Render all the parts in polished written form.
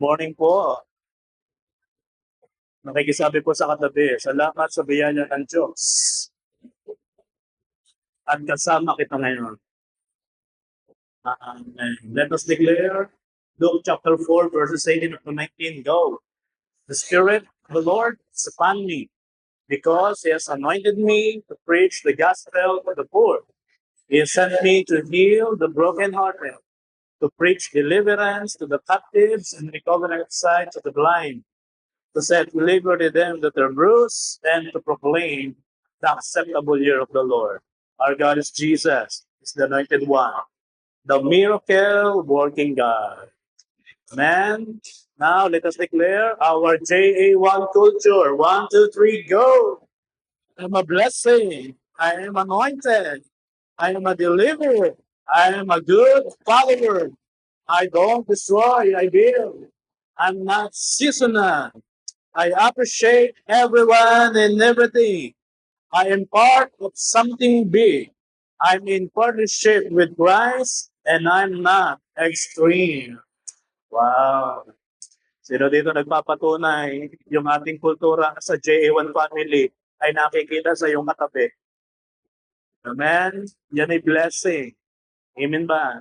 Morning po. Nakikisabi po sa katabi, salamat sa biyaya ng Diyos. At kasama kita ngayon. Amen. Let us declare Luke chapter 4, verses 18 to 19. Go. The Spirit of the Lord is upon me, because He has anointed me to preach the gospel to the poor. He has sent me to heal the brokenhearted, to preach deliverance to the captives and recovery of sight to the blind, to set liberty them that are bruised, and to proclaim the acceptable year of the Lord. Our God is Jesus, is the anointed one, the miracle working God. Amen. Now let us declare our JA1 culture. 1, 2, 3, go. I am a blessing. I am anointed. I am a deliverer. I am a good follower. I don't destroy, I build. I'm not seasonal. I appreciate everyone and everything. I am part of something big. I'm in partnership with Christ and I'm not extreme. Wow. Sino dito nagpapatunay yung ating kultura sa JA1 family ay nakikita sa iyong katabi? Amen? Yan ay blessing. Amen ba?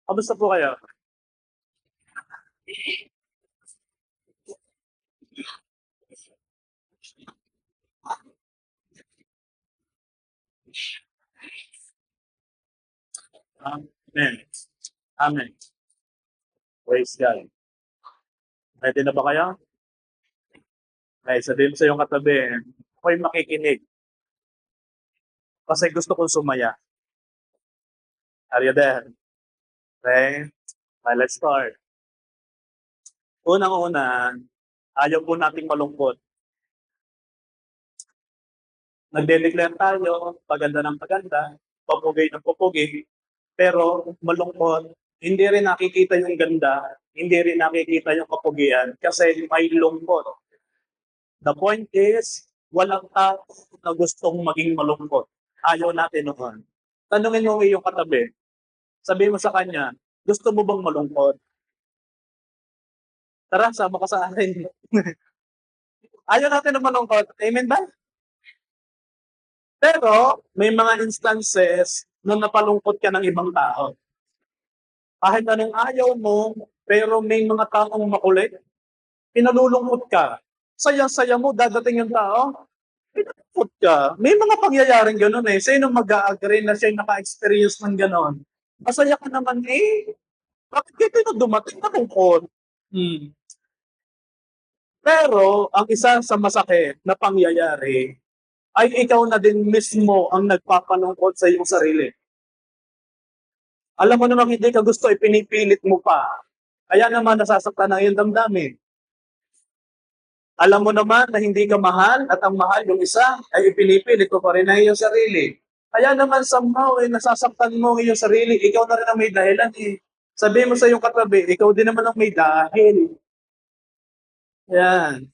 Kamusta po kayo? Amen. Amen. Praise God. Ready na ba kayo? Ay, sabihin mo sa iyong katabi, ako'y makikinig kasi gusto kong sumaya. Are you there? Okay? Let's start. Unang-una, ayaw po nating malungkot. Nagde-declare tayo, paganda ng paganda, papugay ng papugay, pero malungkot, hindi rin nakikita yung ganda, hindi rin nakikita yung kapugian kasi may lungkot. The point is, walang tao na gustong maging malungkot. Ayaw natin noon. Tanungin mo yung katabi, sabihin mo sa kanya, gusto mo bang malungkot? Tara, sama ka sa akin. Ayaw natin ng malungkot. Amen ba? Pero, may mga instances na napalungkot ka ng ibang tao. Kahit anong ayaw mo, pero may mga taong makulit, pinalulungkot ka. Saya-saya mo, dadating yung tao, pinalungkot ka. May mga pangyayaring gano'n eh. Sino mag-a-agree na siya yung naka-experience ng gano'n? Masaya ka naman eh. Bakit kayo na dumating na lungkot? Pero, ang isa sa masakit na pangyayari ay ikaw na din mismo ang nagpapalungkot sa iyong sarili. Alam mo namang hindi ka gusto, ipinipilit mo pa. Kaya naman nasasaktan ang iyong damdamin. Alam mo naman na hindi ka mahal at ang mahal yung isa ay ipinipilit mo pa rin ang iyong sarili. Kaya naman somehow ay nasasaktan mo ang iyong sarili, ikaw na rin ang may dahilan eh. Sabihin mo sa iyong katabi, ikaw din naman ang may dahil. Yan.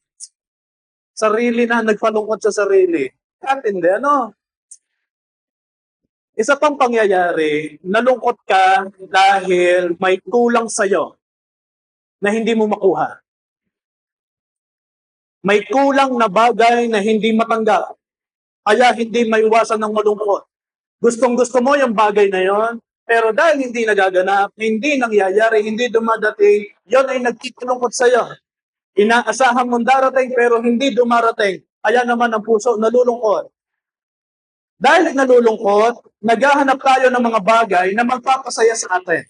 Sarili na, nagpalungkot sa sarili. Katindi, ano? Isa pang pangyayari, nalungkot ka dahil may kulang sa'yo na hindi mo makuha. May kulang na bagay na hindi matanggap. Kaya hindi maiwasan ng malungkot. Gustong-gusto mo yung bagay na yon, pero dahil hindi nagaganap, hindi nangyayari, hindi dumadating, yon ay nagtikulungkot sa'yo. Inaasahan mong darating pero hindi dumarating. Kaya naman ang puso nalulungkot. Dahil nalulungkot, naghahanap tayo ng mga bagay na magpapasaya sa atin.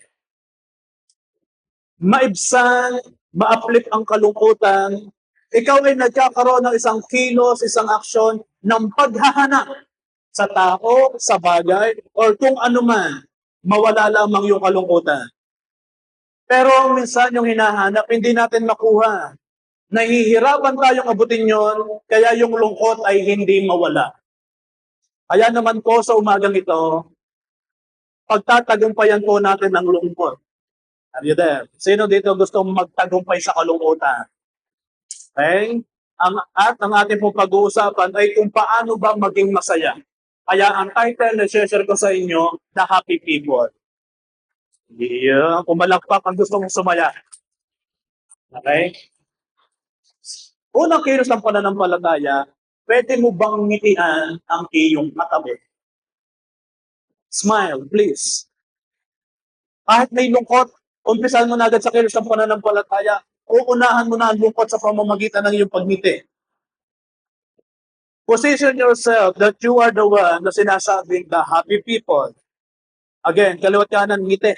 Maibsan, ma-uplift ang kalungkutan, ikaw ay nagkakaroon ng isang kilos, isang aksyon ng paghahanap sa tao, sa bagay, or kung ano man, mawala lamang yung kalungkutan. Pero minsan yung hinahanap, hindi natin makuha. Nahihirapan tayong abutin yon, kaya yung lungkot ay hindi mawala. Kaya naman po sa umagang ito, pagtatagumpayan po natin ang lungkot. Are you there? Sino dito gustong magtagumpay sa kalungkutan? Okay? Ang ating pong pag-uusapan ay kung paano ba maging masaya. Kaya ang title na share ko sa inyo, The Happy People. Yeah, pumalakpak ang gusto mong sumaya. Okay? Unang kilos ng pananampalataya, pwede mo bang ngitian ang iyong katabi? Smile, please. Kahit may lungkot, umpisahan mo na agad sa kilos ng pananampalataya, uunahan mo na ang lungkot sa pamamagitan ng iyong pagngiti. Position yourself that you are the one na sinasabing the happy people. Again, kaliwat kanan, ngiti.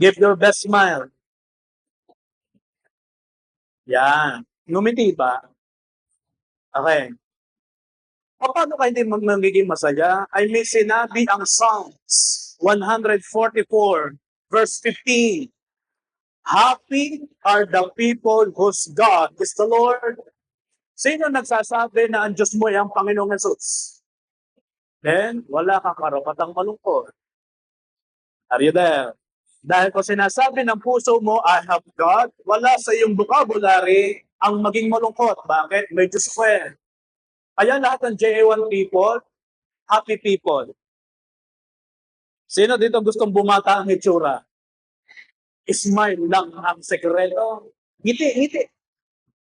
Give your best smile. Yan. Ngumiti ba? Okay. Paano ka hindi magiging masaya? Ay may sinabi ang Psalms 144 verse 15. Happy are the people whose God is the Lord. Sino nagsasabi na ang Diyos mo ay ang Panginoong Jesus? Then, wala kang karapatang malungkot. Are you there? Dahil kung sinasabi ng puso mo, I have God, wala sa iyong vocabulary ang maging malungkot. Bakit? May Diyos ko eh. Kaya lahat ng JA1 people, happy people. Sino dito gustong bumata ang itsura? Smile lang ang sekreto. Ngiti, ngiti.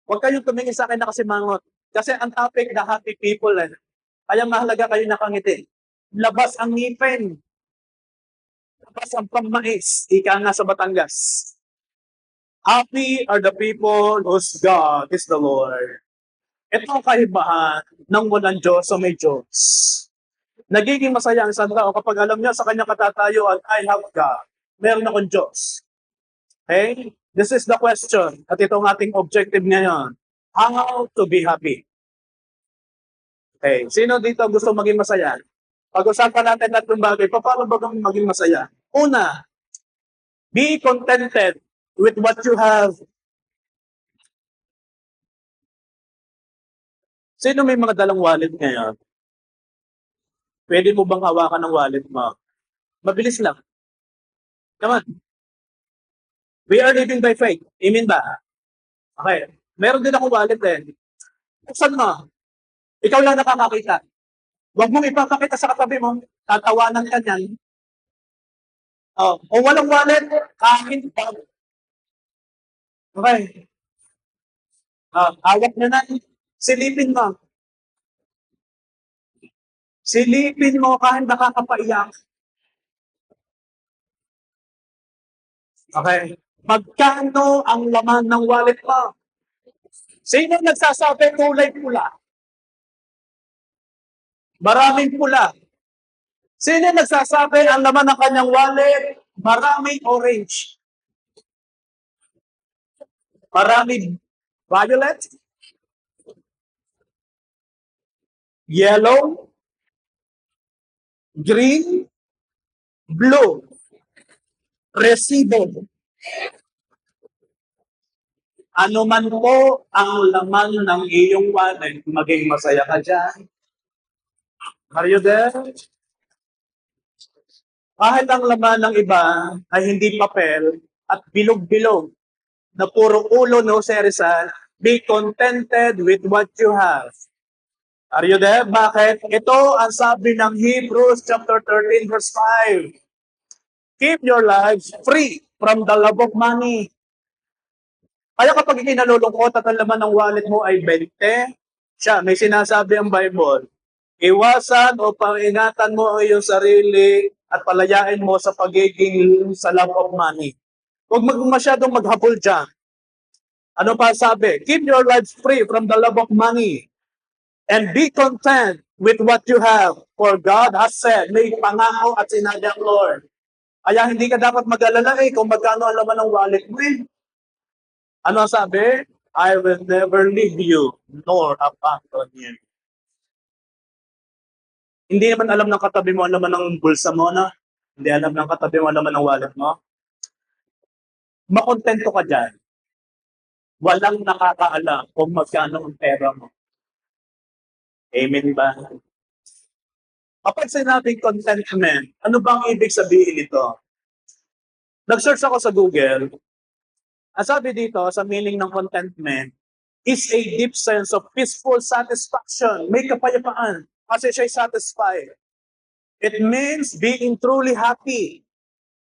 Huwag kayong tumingin sa akin na kasi mangot. Kasi ang topic na happy people eh. Kaya mahalaga kayo nakangiti. Labas ang ngipin. Labas ang pamais. Ika nga sa Batangas. Happy are the people whose God is the Lord. Ito ang kaibahan ng walang Diyos o may Diyos. Nagiging masaya ang isang tao kapag alam niya sa kanyang katatayuan, I have God. Meron akong Diyos. Okay? This is the question. At ito ang ating objective ngayon. How to be happy. Okay. Sino dito gusto maging masaya? Pag-usapan natin tatlong bagay. Paano ba maging masaya? Una, be contented with what you have. Sino may mga dalang wallet ngayon? Pwede mo bang hawakan ng wallet mo? Mabilis lang. Come on. We are living by faith. Amen ba? Okay. Meron din akong wallet eh. Buksan mo. Ikaw lang nakakakita. Huwag mong ipapakita sa katabi mo. Tatawanan ka niyan. Oh, o walang wallet, kain pa. Okay. Hawak na na. Silipin mo. Silipin mo kahit nakakapaiyak. Okay. Magkano ang laman ng wallet mo? Sino nagsasabi kulay pula? Maraming pula. Sino nagsasabi ang laman ng kanyang wallet? Maraming orange. Maraming violet. Yellow. Green. Blue. Resibo. Ano man po ang laman ng iyong wallet, maging masaya ka dyan. Are you there? Kahit ang laman ng iba ay hindi papel at bilog-bilog na puro ulo no Rizal, be contented with what you have. Are you there? Bakit? Ito ang sabi ng Hebrews chapter 13 verse 5. Keep your lives free from the love of money. Kaya kapag ikinalulungkot at ang laman ng wallet mo ay 20, siya, may sinasabi ang Bible, iwasan o pangingatan mo ang iyong sarili at palayain mo sa pagiging sa love of money. Huwag masyadong maghabol dyan. Ano pa sabi? Keep your lives free from the love of money and be content with what you have. For God has said, may pangako at sinabi ang Lord. Kaya hindi ka dapat mag-alala kung magkano ang laman ng wallet mo eh. Ano sabi? I will never leave you nor abandon you. Hindi naman alam ng katabi mo ang laman ng bulsa mo, na? Hindi alam ng katabi mo ang laman ng wallet mo. Makontento ka dyan. Walang nakakaalam kung magkano ang pera mo. Amen ba? Kapag sinabing contentment, ano bang ibig sabihin ito? Nag-search ako sa Google. Ang sabi dito, sa meaning ng contentment, is a deep sense of peaceful satisfaction. May kapayapaan kasi siya'y satisfied. It means being truly happy.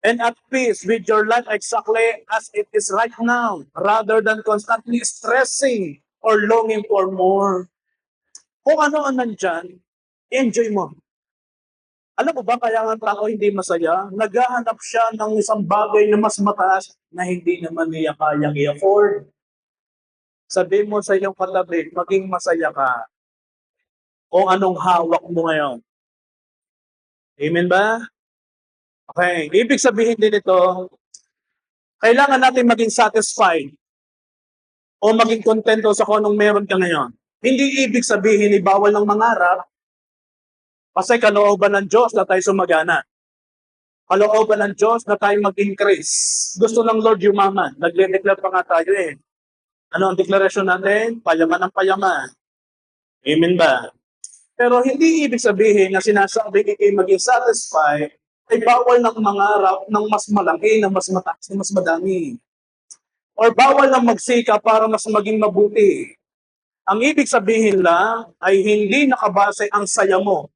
and at peace with your life exactly as it is right now, rather than constantly stressing or longing for more. Kung ano ang nandyan, enjoy mo. Alam mo ba kaya ang tao hindi masaya? Naghahanap siya ng isang bagay na mas mataas na hindi naman niya kayang i-afford. Sabi mo sa iyong katabi, maging masaya ka kung anong hawak mo ngayon. Amen ba? Okay. Ibig sabihin din ito, kailangan natin maging satisfied o maging kontento sa kung anong meron ka ngayon. Hindi ibig sabihin ni bawal ng mangarap kasi kalooban ng Diyos na tayo sumagana. Kalooban ng Diyos na tayo mag-increase. Gusto ng Lord yumaman. Nagde-declare pa nga tayo eh. Ano ang deklarasyon natin? Payaman ng payaman. Amen ba? Pero hindi ibig sabihin na sinasabi kayo maging satisfied ay bawal ng mangarap ng mas malaki, ng mas mataas, ng mas madami. Or bawal ng magsika para mas maging mabuti. Ang ibig sabihin lang ay hindi nakabase ang saya mo.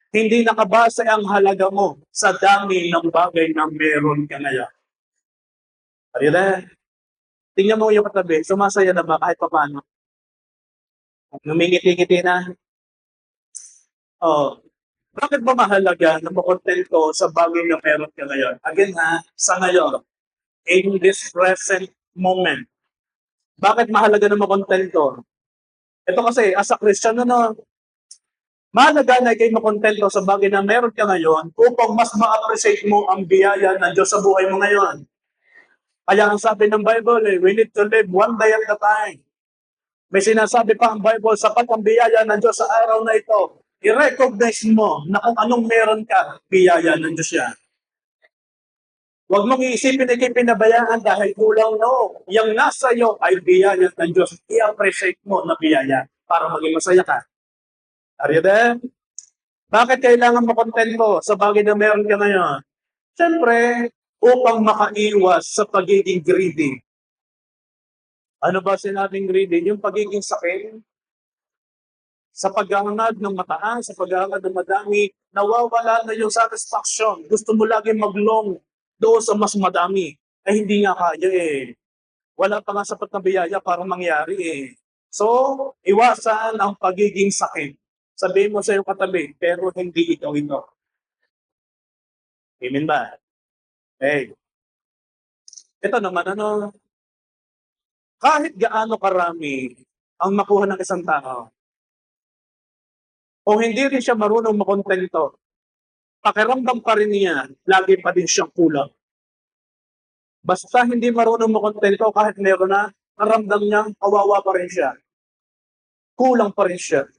Hindi nakabase ang halaga mo sa dami ng bagay na meron ka ngayon. Are you there? Tingnan mo yung katabi, sumasaya na ba kahit paano? Numingiti-ngiti na. Oh, bakit ba mahalaga na makontento sa bagay na meron ka ngayon? Again ha, sa ngayon, in this present moment. Bakit mahalaga na makontento? Ito kasi, as a Christian, mahalaga na kayo makontento sa bagay na meron ka ngayon upang mas ma-appreciate mo ang biyaya ng Diyos sa buhay mo ngayon. Kaya ang sabi ng Bible, we need to live one day at a time. May sinasabi pa ang Bible, sapat ang biyaya ng Diyos sa araw na ito. I-recognize mo na kung anong meron ka, biyaya ng Diyos yan. Huwag mong iisipin na kayo pinabayaan dahil kulang, no. Yang nasa iyo ay biyaya ng Diyos. I-appreciate mo na biyaya para maging masaya ka. Are you there? Bakit kailangan makontento sa bagay na meron ka ngayon? Siyempre, upang makaiwas sa pagiging greedy. Ano ba sinabing greedy? Yung pagiging sakit, sa paghahangad ng mataas, sa paghahangad ng madami, nawawala na yung satisfaction. Gusto mo lagi maglong doon sa mas madami. Ay hindi nga kaya eh. Wala pa nga sapat na biyaya para mangyari eh. So, iwasan ang pagiging sakit. Sabihin mo sa iyong katabi, pero hindi ikaw ito. Amen ba? Hey. Ito naman, kahit gaano karami ang makuha ng isang tao, kung hindi rin siya marunong makontento, pakiramdam pa rin niya, lagi pa din siyang kulang. Basta hindi marunong makontento, kahit meron na, naramdam niya, kawawa pa rin siya. Kulang pa rin siya.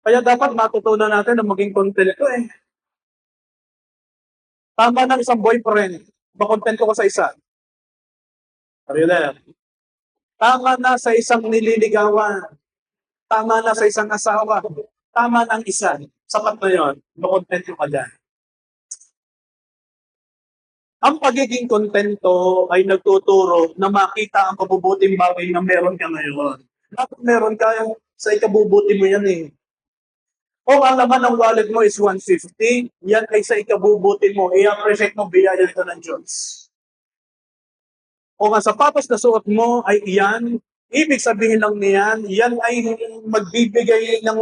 Kaya dapat matutunan natin na maging kontento eh. Tama ng isang boyfriend, makontento ka sa isa. Are you there? Tama na sa isang nililigawan. Tama na sa isang asawa. Tama ng isa. Sapat na yun. Makontento ka dyan. Ang pagiging kontento ay nagtuturo na makita ang kabubuting bagay na meron ka ngayon. Dapat meron ka sa ikabubuti mo yan eh. Kung ang laman ng wallet mo is 150, yan ay sa ikabubuti mo. I-appreciate mo biyaya ito ng Diyos. Kung ang sapatos na suot mo ay iyan, ibig sabihin lang niyan, yan ay magbibigay ng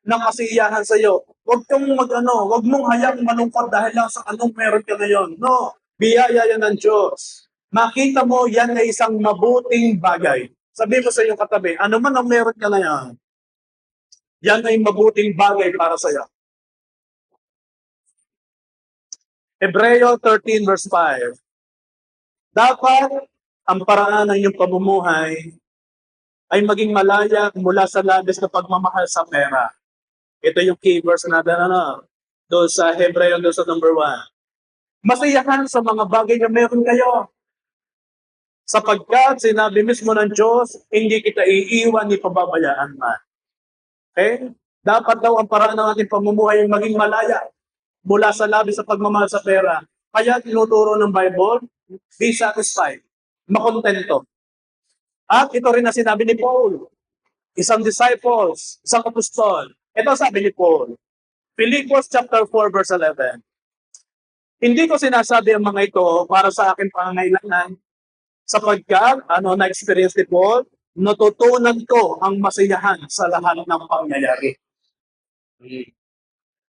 ng kasiyahan sa iyo. Huwag wag mong hayang malungkot dahil lang sa anong meron ka ngayon. No, biyaya yan ng Diyos. Makita mo yan ay isang mabuting bagay. Sabi mo sa iyong katabi, ano man ang meron ka ngayon, yan ay mabuting bagay para sa iyo. Hebreo 13 verse 5. Dapat ang paraan ng iyong pamumuhay ay maging malaya mula sa labis na pagmamahal sa pera. Ito yung key verse natin, doon sa Hebreo, doon sa number 1. Masiyahan sa mga bagay na meron kayo. Sapagkat sinabi mismo ng Diyos, hindi kita iiwan ni pababayaan man. Okay? Dapat daw ang paraan ng ating pamumuhay ay maging malaya mula sa labis sa pagmamahal sa pera. Kaya tinuturo ng Bible, be satisfied, makontento. At ito rin na sinabi ni Paul, isang disciples, isang apostol. Ito sabi ni Paul, Philippians chapter 4 verse 11. Hindi ko sinasabi ang mga ito para sa akin pangangailangan, sapagkat na-experience ni Paul, natutunan ko ang masiyahan sa lahat ng pangyayari.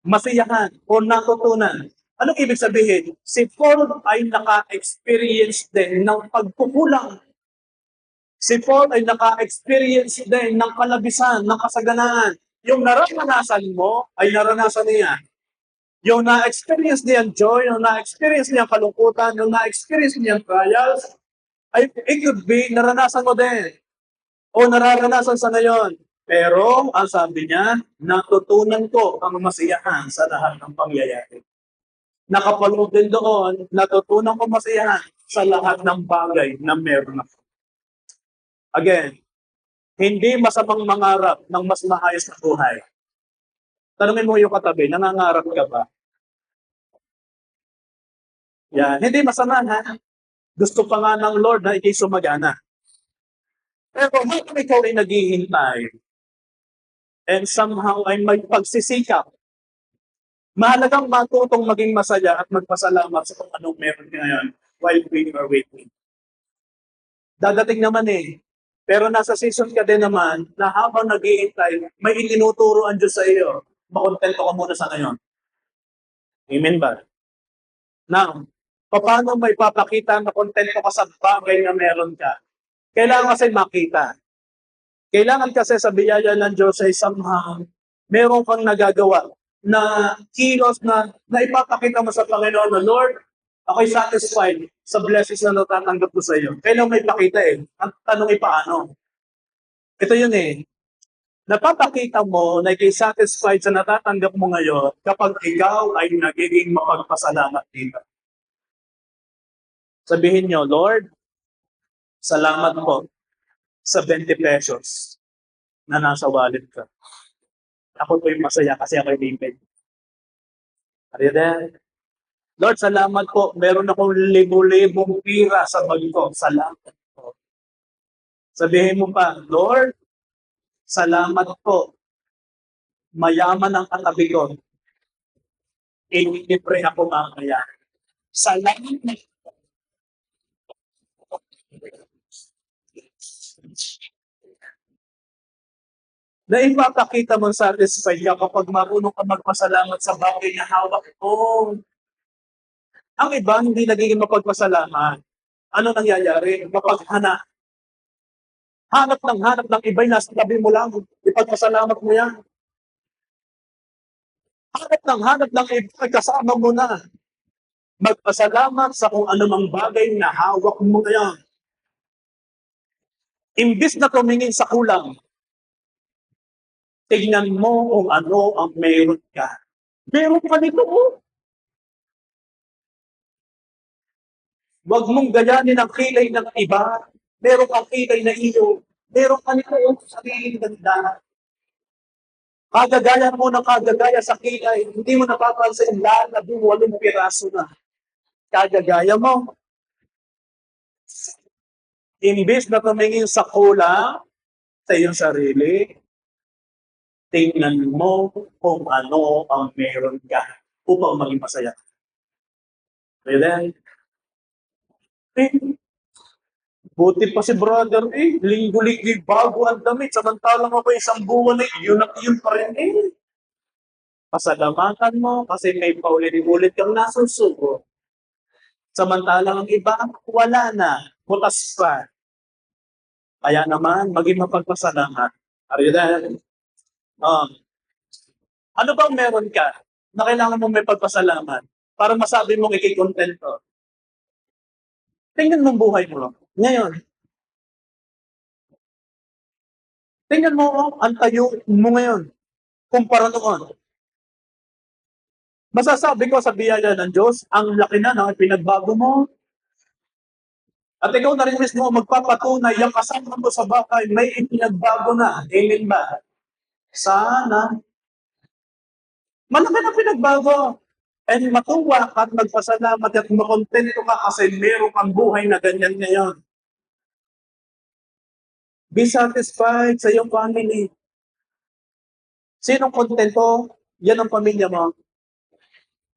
Masiyahan o natutunan. Anong ibig sabihin? Si Paul ay naka-experience din ng pagkukulang. Si Paul ay naka-experience din ng kalabisan, ng kasaganaan. Yung naranasan mo ay naranasan niya. Yung na-experience niyang joy, yung na-experience niyang kalungkutan, yung na-experience niyang trials, ay it could be naranasan mo din o nararanasan sa ngayon. Pero ang sabi niya, natutunan ko ang masiyahan sa lahat ng pangyayari. Nakapaloob din doon, natutunan ko masiyahan sa lahat ng bagay na meron ako. Again, hindi masamang mangarap ng mas maayos na buhay. Tanungin mo yung katabi, nangangarap ka ba? Yan, hindi masama ha. Gusto pa nga ng Lord na ikay sumagana. Pero kung ikaw ay naghihintay, and somehow ay may pagsisikap, mahalagang matutong maging masaya at magpasalamat sa kung anong meron ka ngayon while we are waiting. Dadating naman eh. Pero nasa season ka din naman na habang naghihintay, may itinuturo ang Diyos sa iyo. Makontento ka muna sa ngayon. Amen ba? Now, paano may papakita na kontento ka sa bagay na meron ka? Kailangan kasi makita. Kailangan kasi sa biyaya ng Diyos ay somehow meron kang nagagawa na kilos na ipapakita mo sa Panginoon na, Lord, ako'y satisfied sa blessings na natatanggap ko sa iyo. Kailangan may pakita eh. Ang tanong ay paano? Ito yun eh. Napapakita mo na ikay satisfied sa natatanggap mo ngayon kapag ikaw ay nagiging mapagpasalamat dito. Sabihin nyo, Lord, salamat po sa 20 pesos na nasa wallet ko. Ako po yung masaya kasi ako yung limpid. Are you there? Lord, salamat po. Meron akong libo-libong pira sa bag ko. Salamat po. Sabihin mo pa, Lord, salamat po. Mayaman ang katabi ko. Inipre ako mamaya. Salamat. Na ipapakita mong satisfied ka kapag marunong ka magpasalamat sa bagay na hawak mo. Ang iba, hindi nagiging mapagpasalamat. Ano nangyayari? Mapaghanap. Hanap ng iba'y nasa tabi mo lang. Ipagpasalamat mo yan. Hanap ng iba'y kasama mo na. Magpasalamat sa kung anumang bagay na hawak mo ngayon. Imbis na tumingin sa kulang, tignan mo kung ano ang meron ka. Meron ka nito. Huwag mong gayanin ang kilay ng iba. Meron kang kilay na iyo. Meron ka nito sarili ganda. Kagagaya mo ng kagagaya sa kilay, hindi mo napapansin lahat na 8 piraso na. Kagagaya mo. Imbis na tumingin sa kulang sa iyong sarili, tingnan mo kung ano ang meron ka upang maging masaya. Amen? Buti pa si brother linggo-linggo bago ang damit, samantalang ako isang buwan yun pa rin Pasalamatan mo kasi may paulit-ulit kang nasusuko. Samantalang ang iba, wala na, butas pa. Kaya naman, maging mapagpasalamat. Are you there? Ano bang meron ka na kailangan mong may pagpasalamat para masabi mong ikikontento? Tingnan mo buhay mo ngayon. Tingnan mo ang tayo mo ngayon kumpara noon. Masasabi ko sa biyaya ng Diyos, ang laki na ng pinagbago mo. At ikaw na rin mismo magpapatunay, yung kasama mo sa bakay, may ipinagbago na. Amen ba? Sana. Malaki na pinagbago. And matuwa ka at magpasalamat at makontento ka kasi meron kang buhay na ganyan ngayon. Be satisfied sa iyong family. Sinong kontento? Yan ang pamilya mo.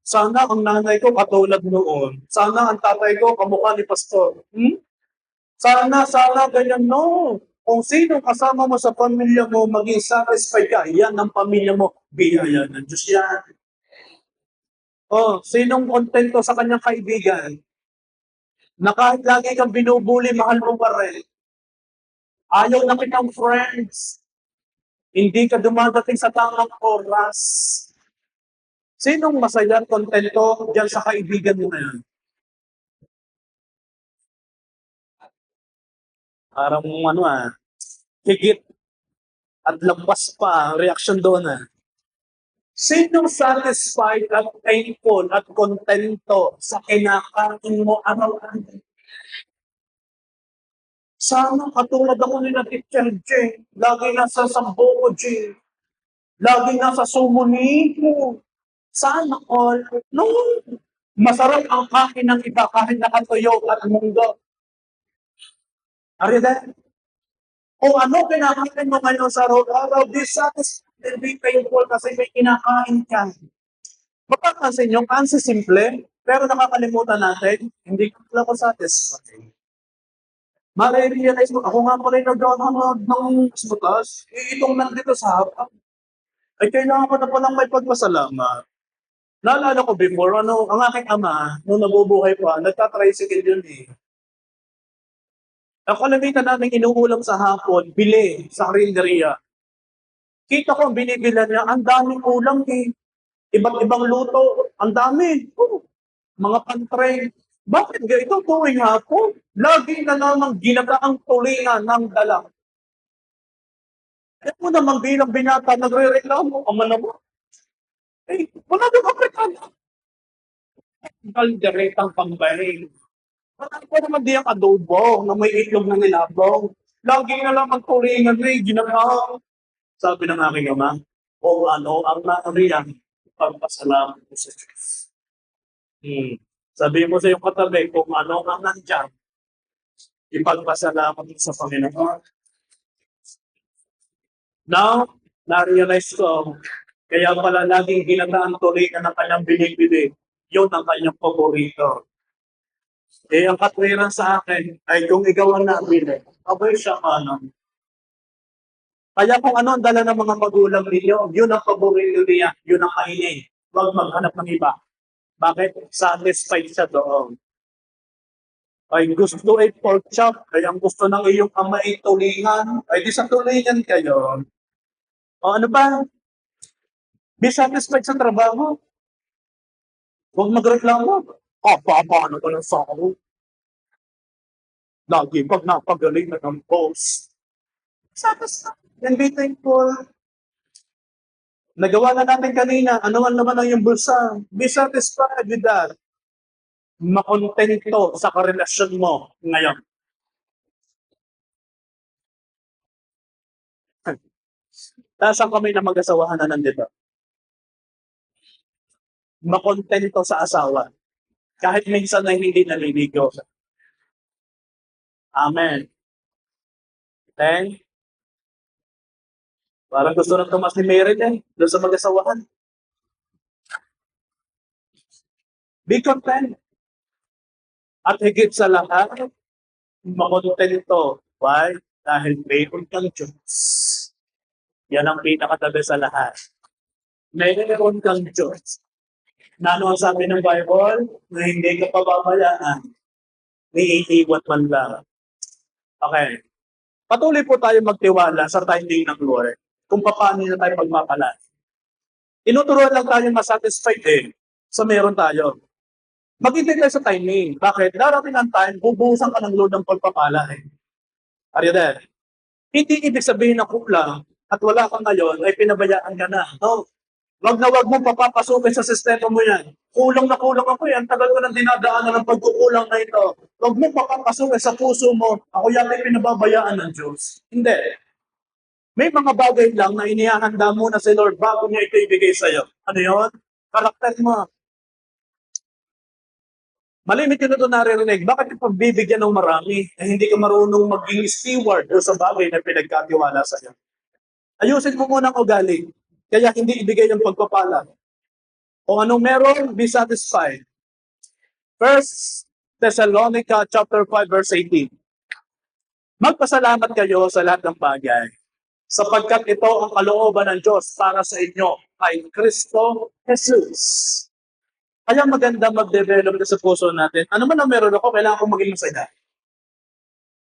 Sana ang nanay ko katulad noon. Sana ang tatay ko kamukha ni pastor. Sana ganyan, no. Kung sino kasama mo sa pamilya mo, maging satisfied ka, yan ang pamilya mo, biyaya ng Diyos yan. Sinong kontento sa kanyang kaibigan, na kahit lagi kang binubuli, mahal mo pa rin. Ayaw na kitang friends. Hindi ka dumadating sa tamang oras. Sinong masaya at kontento dyan sa kaibigan mo na yan? Parang higit at lampas pa ang reaksyon doon Sinong satisfied at thankful at kontento sa kinakain mo araw-araw? Sana katulad ako ni na Teacher J. Lagi nasa Sambuco J. Lagi nasa Sumuniko. Sana all. No. Masarap ang kain ng iba kahit nakatuyo at munggo. Arida? Kung ano kinakain mo ngayon sa araw-araw, be satisfied and be thankful kasi may kinakain ka. Mapapansin nyo, kasi simple, pero nakakalimutan natin, hindi ka pala ko satisfied. Ma-realize mo, ako nga pala yung nagdadamag ng butas, itong nandito sa harap, ay kailangan ko na palang may pagpasalamat. Naalala ko before, ang aking ama, nung nabubuhay pa, nagtatricycle yun Ang kalamitan namin inuulam sa hapon, bili sa karinderya. Kita ko ang binibilan niya, ang daming ulam Iba't ibang luto, ang dami. Mga pantry. Bakit ganito tuwing hapon? Lagi na namang ginagaang tulingan ng dala. Kaya mo naman bilang binata nagre-reklamo, ama naman. Wala na kapritana. Kalderetang pambahin. Wala ko naman di ang adobo na may itlog na nilabong. Lagi na lang ang tulingan ginagaang. Sabi ng aking ama, ang naariyan, pagpasalamat ko sa Diyos. Sabi mo sa iyong katabi kung ano ang nandyan, ipagpasalamat mo sa Panginoon. Now, na-realize ko, kaya pala laging ginataan tulingan ng kanyang binibili, yun ang kanyang paborito. Ang katwiran sa akin ay kung ikaw ang nabili, abay siya Kaya kung ano ang dala ng mga magulang ninyo, yun ang paborito niya, yun ang kainin. Huwag maghanap ng iba. Bakit? Satisfied siya doon. Ay gusto ay pork chop, ay ang gusto ng iyong ama ay tulingan, ay di sa tulingan kayo. Ano ba? Be satisfied sa trabaho. Huwag magreklamo. Paano ko ng sahod? Lagi pag napagaling na ng boss. Satisfied and be thankful. Nagawa na natin kanina, ano man naman ang iyong bulsa. Be satisfied with that. Makontento sa karelasyon mo ngayon. Tasan kami na mag-asawahan na nandito. Makontento sa asawa. Kahit minsan na hindi naliligo. Amen. Then, parang gusto ng Tomas ni Mary doon sa mag-asawahan. Be content. At higit sa lahat, makontento. Why? Dahil mayroon kang Diyos. Yan ang pinakatabi sa lahat. Mayroon kang Diyos. Na ano ang sabi ng Bible? Na hindi ka pababayaan. Niiiwat man lang. Okay. Patuloy po tayo magtiwala sa timing ng Lord kung paano na tayo pagmapala. Tinuturuan lang tayo masatisfied sa meron tayo. Maghintay tayo sa timing. Bakit? Darating ang time, bubuhusan ka ng load ng pagpapala Are you there? Hindi ibig sabihin na kulang at wala kang ngayon ay pinabayaan ka na. No. Wag na wag mong papapasukin sa sistema mo yan. Kulang na kulang ako yan. Tagal ko nang dinadaanan ng pagkukulang na ito. Wag mong papapasukin sa puso mo. Ako yan ay pinababayaan ng Diyos. Hindi. May mga bagay lang na inihahanda mo na si Lord bago niya ito ibigay sa'yo. Ano yun? Karakter mo. Malimit yun ito naririnig. Bakit yung pagbibigyan ng marami hindi ka marunong maging steward o sa bagay na pinagkatiwala sa'yo? Ayusin mo muna ang ugali. Kaya hindi ibigay yung pagpapala. Kung anong meron, be satisfied. First Thessalonica chapter 5 verse 18. Magpasalamat kayo sa lahat ng bagay, sapagkat ito ang kalooban ng Diyos para sa inyo kay Kristo Jesus. Kaya maganda mag-develop na sa puso natin. Ano man ang meron ako, kailangan kong maging masaya.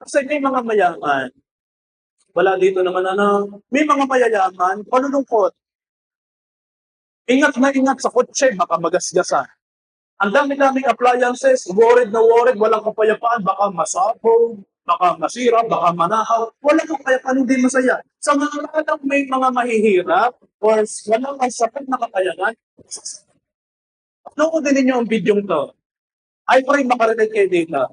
Kasi may mga mayaman, wala dito naman may mga mayayaman, palulungkot. Ingat na ingat sa kotse, baka magasgasan. Ang dami-daming appliances, worried na worried, walang kapayapaan, baka masabog, baka masira, baka manahaw, walang kapayapaan, hindi masaya. Sa mga lang may mga mahihirap or walang ang sapat na kakayanan, noodin ninyo ang video to. I pray makarinig kayo dito.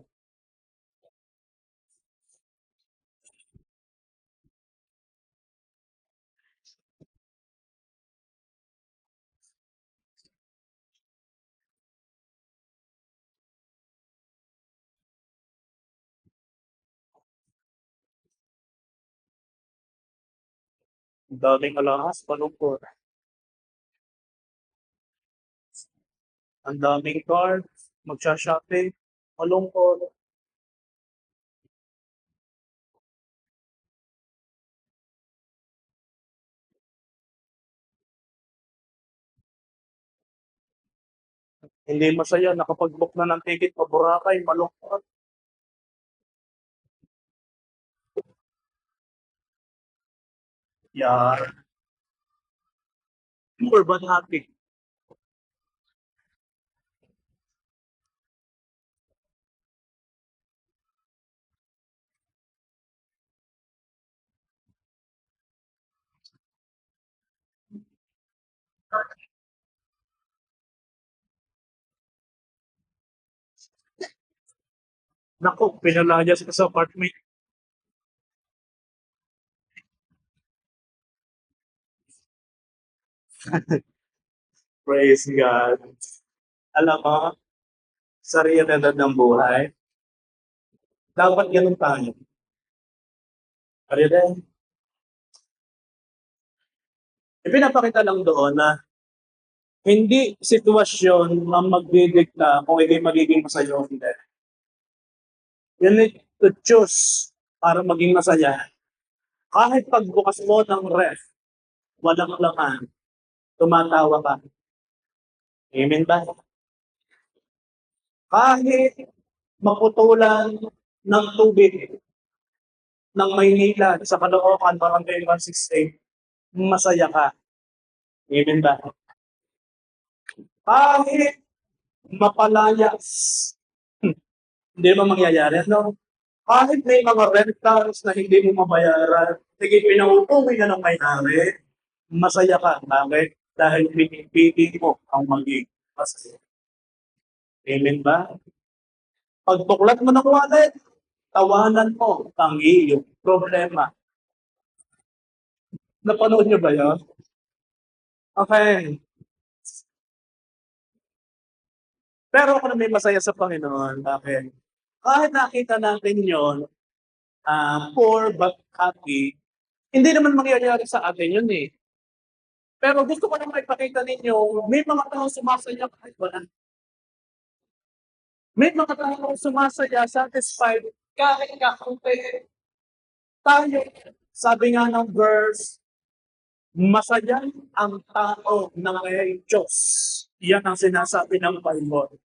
Ang daming alahas, palungkot. Ang daming card, magsha-shopping, malungkot. Hindi masaya, nakapag-book na ng ticket pa Boracay, malungkot. Yeah, poor but happy. Naku, pinalayas ka sa apartment. Praise God. Alam mo, sa realidad ng buhay, dapat ganun tayo. Realidad, ipinapakita lang doon na hindi sitwasyon ang magdidikta kung ikay magiging masaya o hindi. You need to choose para maging masaya. Kahit pagbukas mo ng ref, walang laman, tumatawa ka. Amen ba? Kahit maputulan ng tubig ng Maynila sa Caloocan, Barangay 168, masaya ka. Amen ba? Kahit mapalayas, hindi ba mangyayari, no? Kahit may mga rentals na hindi mo mabayaran, sige, pinauuwi na ng may-ari, masaya ka. Bakit? Dahil pinipili mo ang maging masaya. Amen ba? Pagtuklat mo ng wallet, tawanan mo ang iyong problema. Napanood niyo ba yun? Okay. Pero ako na may masaya sa Panginoon. Bakit? Kahit nakita natin yon, poor but happy, hindi naman mangyayari sa atin yun eh. Pero gusto ko lang ipakita ninyo, may mga tao sumasaya kahit wala. May mga tao sumasaya, satisfied, kahit kakunti. Tayo, sabi nga ng verse, masaya ang tao na may Diyos. Yan ang sinasabi ng Bible.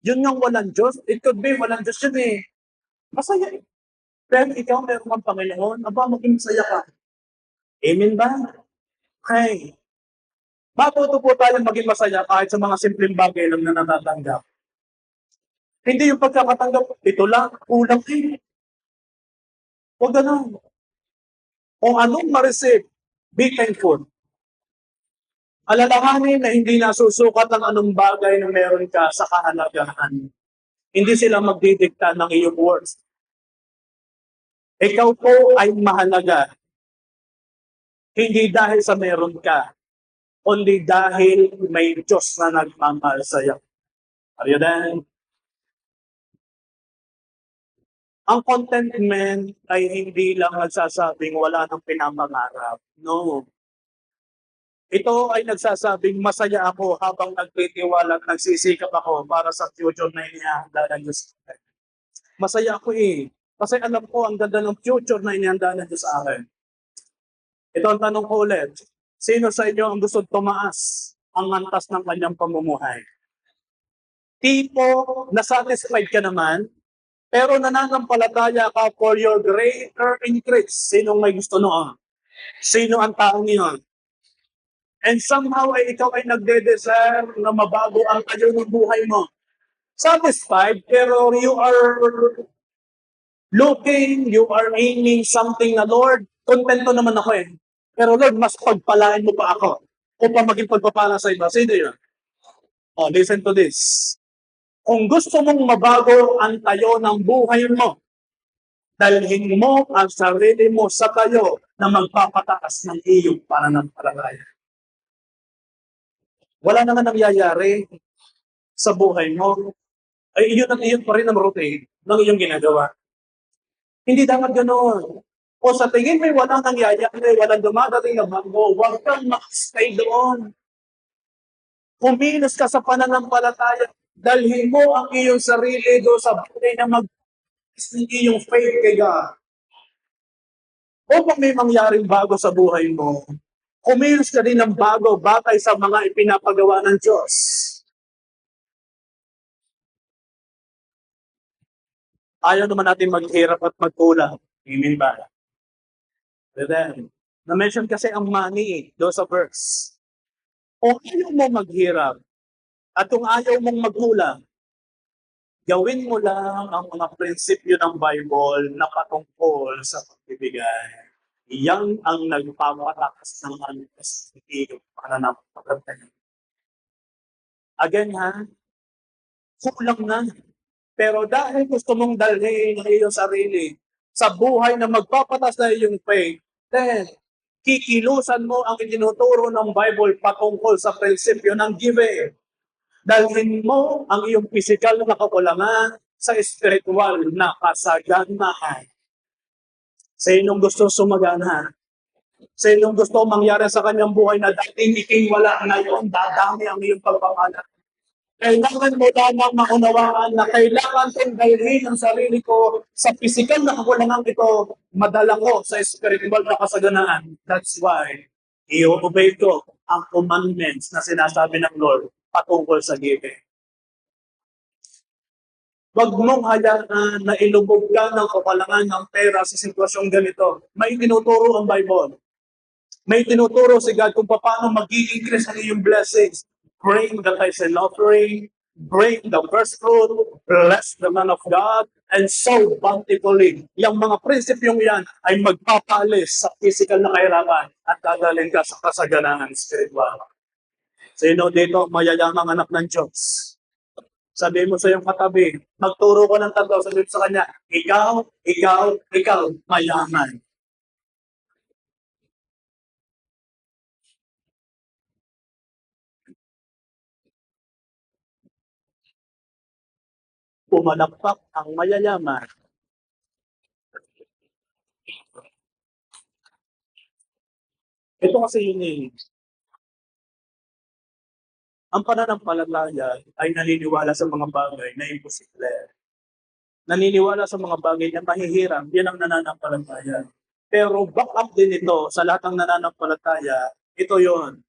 Yun yung walang Diyos. It could be walang Diyos yun eh. Masaya eh. Pero ikaw meron kang Panginoon, aba maging masaya ka. Amen ba? Okay. Matuto po tayo maging masaya kahit sa mga simpleng bagay lang na natatanggap. Hindi yung pagkakatanggap, ito lang, kulang eh. Huwag ganun. Kung anong ma-receive, be thankful. Alalahanin na hindi nasusukat ang anong bagay na meron ka sa kahalagahan. Hindi sila magdidikta ng iyong words. Ikaw po ay mahalaga. Hindi dahil sa meron ka, kundi dahil may Diyos na nagmamahal sa iyo. Are you there? Ang contentment ay hindi lang nagsasabing wala nang pinapangarap. No. Ito ay nagsasabing masaya ako habang nagtitiwala at nagsisikap ako para sa future na inihahanda ng Diyos sa akin. Masaya ako kasi alam ko ang ganda ng future na inihanda ng Diyos sa akin. Ito ang tanong ko ulit, sino sa inyo ang gusto tumaas ang antas ng kanyang pamumuhay? Tipo na satisfied ka naman, pero nananampalataya ka for your greater increase. Sinong may gusto noon? Sino ang taong iyon? And somehow ay ikaw ay nagde-desire na mabago ang anyo ng buhay mo. Satisfied, pero you are looking, you are aiming something na, Lord, kontento naman ako Pero Lord, mas pagpalain mo pa ako upang maging pagpapala sa iba. Sino yun? Oh, listen to this. Kung gusto mong mabago ang tayo ng buhay mo, dalhin mo ang sarili mo sa tayo na magpapataas ng iyong pananampalataya. Wala naman nangyayari sa buhay mo. Ay, iyon pa rin ang routine ng iyong ginagawa. Hindi dapat ganoon. O sa tingin mo, walang nangyayari, walang dumadating na bago, huwag kang makastay doon. Kumilos ka sa pananampalataya, dalhin mo ang iyong sarili doon sa bagay na ng iyong faith kay God. Upang may mangyaring bago sa buhay mo, kumilos ka din ng bago batay sa mga ipinapagawa ng Diyos. Ayaw naman natin maghirap at magkulang. Amen ba? Then, na-mention kasi ang money doon sa verse. Kung ayaw mo maghirap at kung ayaw mong magkulang, gawin mo lang ang mga prinsipyo ng Bible na patungkol sa pagbibigay. Iyan ang nagpapatakas ng antas ng iyong pananampalataya. Again kulang na. Pero dahil gusto mong dalhin ang iyong sarili sa buhay na magpapatas na iyong faith, then kikilusan mo ang itinuturo ng Bible patungkol sa prinsipyo ng giving. Dalhin mo ang iyong physical na kakulangan sa spiritual na kasaganahan. Sinong gusto sumagana? Sinong gusto mangyari sa kanyang buhay na dating ikiwala ngayon, dadami ang iyong pagpapala? Kailangan mo lamang maunawaan na kailangan kong dalhin ang sarili ko sa physical na kakulangan ito, madala ko sa spiritual na kasaganaan. That's why, i-obey ko ang commandments na sinasabi ng Lord patungkol sa giving. Huwag mong hayaan na ilubog ka ng kakulangan ng pera sa sitwasyong ganito. May tinuturo ang Bible. May tinuturo si God kung paano mag-i-increase ang iyong blessings. Bring the tithes and offering, bring the first fruit, bless the man of God, and so bountifully. Yung mga prinsipyong yan ay magpapalis sa physical na kahirapan at dadalhin ka sa kasaganaan spiritual. Sino dito mayayamang anak ng Diyos? Sabi mo sa iyong katabi, magturo ko ng tatlo, sabi mo sa kanya, ikaw, mayaman. Pumalakpak ang mayayaman. Ito kasi yun Ang pananampalataya ay naniniwala sa mga bagay na imposible. Naniniwala sa mga bagay na mahihirap, yan ang nananampalataya. Pero back up din ito sa lahat ng nananampalataya, ito yon.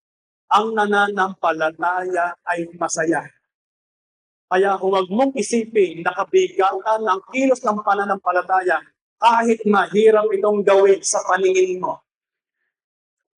Ang nananampalataya ay masaya. Kaya huwag mong isipin na kabigatan ng kilos ng pananampalataya kahit mahirap itong gawin sa paningin mo.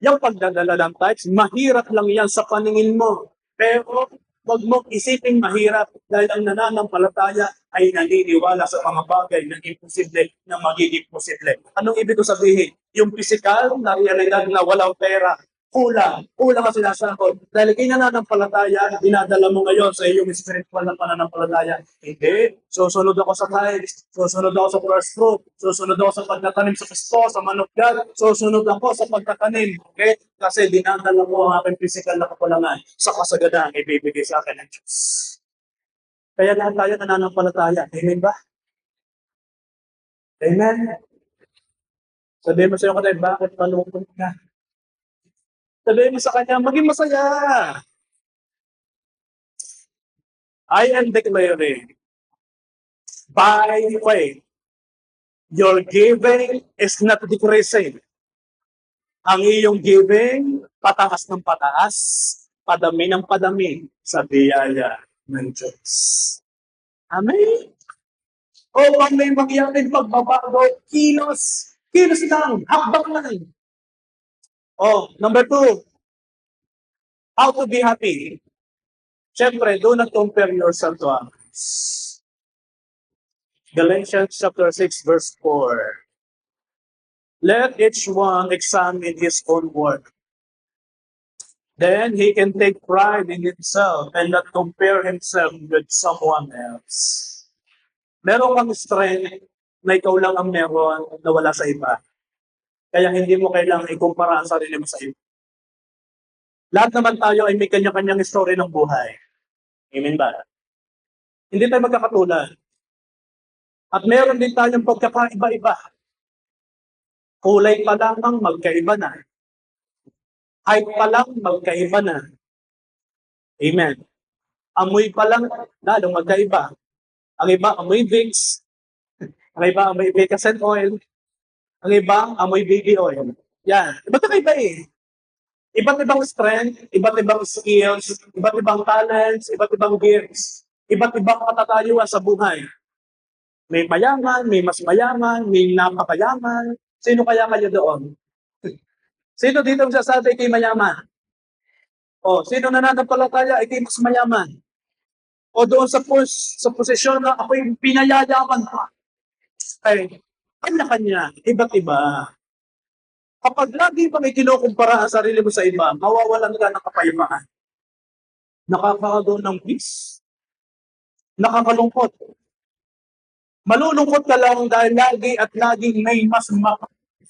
Yung pagdadala ng tithes, mahirap lang yan sa paningin mo. Pero huwag mong isipin mahirap dahil ang nananampalataya ay naniniwala sa mga bagay na imposible na magiging posible. Anong ibig ko sabihin? Yung physical na realidad na walang pera, kulang ang sinasakot. Dahil nananampalataya, dinadala mo ngayon sa iyong spiritual na pananampalataya. Hindi, susunod ako sa tithes, susunod ako sa first fruit, susunod ako sa pagtatanim sa Kristo, sa man of God, susunod ako sa pagtatanim. Okay? Kasi dinadala mo ang aking physical na kakulangan sa kasagadang ibibigay sa akin ng Diyos. Kaya lahat tayo nananampalataya. Amen ba? Amen? Sabihin mo sa iyo, bakit malungkot ka? Sabihin mo sa kanya, maging masaya. I am declaring, by faith, your giving is not decreasing. Ang iyong giving, pataas ng pataas, padami ng padami sa biyaya ng Diyos. Amen? O pag may mangyaring pagbabago, kilos. Kilos lang, hakbang lang. Oh, number 2, how to be happy. Siyempre, do not compare yourself to others. Galatians chapter 6, verse 4. Let each one examine his own work. Then he can take pride in himself and not compare himself with someone else. Meron kang strength na ikaw lang ang meron na wala sa iba. Kaya hindi mo kailangang ikumpara ang sarili mo sa iba. Lahat naman tayo ay may kanya-kanyang story ng buhay. Amen ba? Hindi tayo magkakatulad. At meron din tayong pagkakaiba-iba. Kulay pa lamang magkaiba na. Height pa lang magkaiba na. Amen. Amoy pa lang lalong magkaiba. Ang iba amoy Vicks. Ang iba amoy Bakersend oil. Ang iba amoy baby oil. Yan. Iba't iba eh. Iba't ibang strength, iba't ibang skills, iba't ibang talents, iba't ibang gifts, iba't ibang katatayuan sa buhay. May mayaman, may mas mayaman, may napakayaman. Sino kaya kayo doon? Sino dito ang sasabi kay mayaman? O, sino nananampalataya ay kay mas mayaman? O doon sa posisyon na ako'y pinayayaman pa. Ay, kanya-kanya, iba't iba. Kapag lagi pa may kinukumpara ang sarili mo sa iba, mawawalan ka ng kapayapaan. Nakakagaw ng peace. Nakakalungkot. Malulungkot ka lang dahil lagi at laging may mas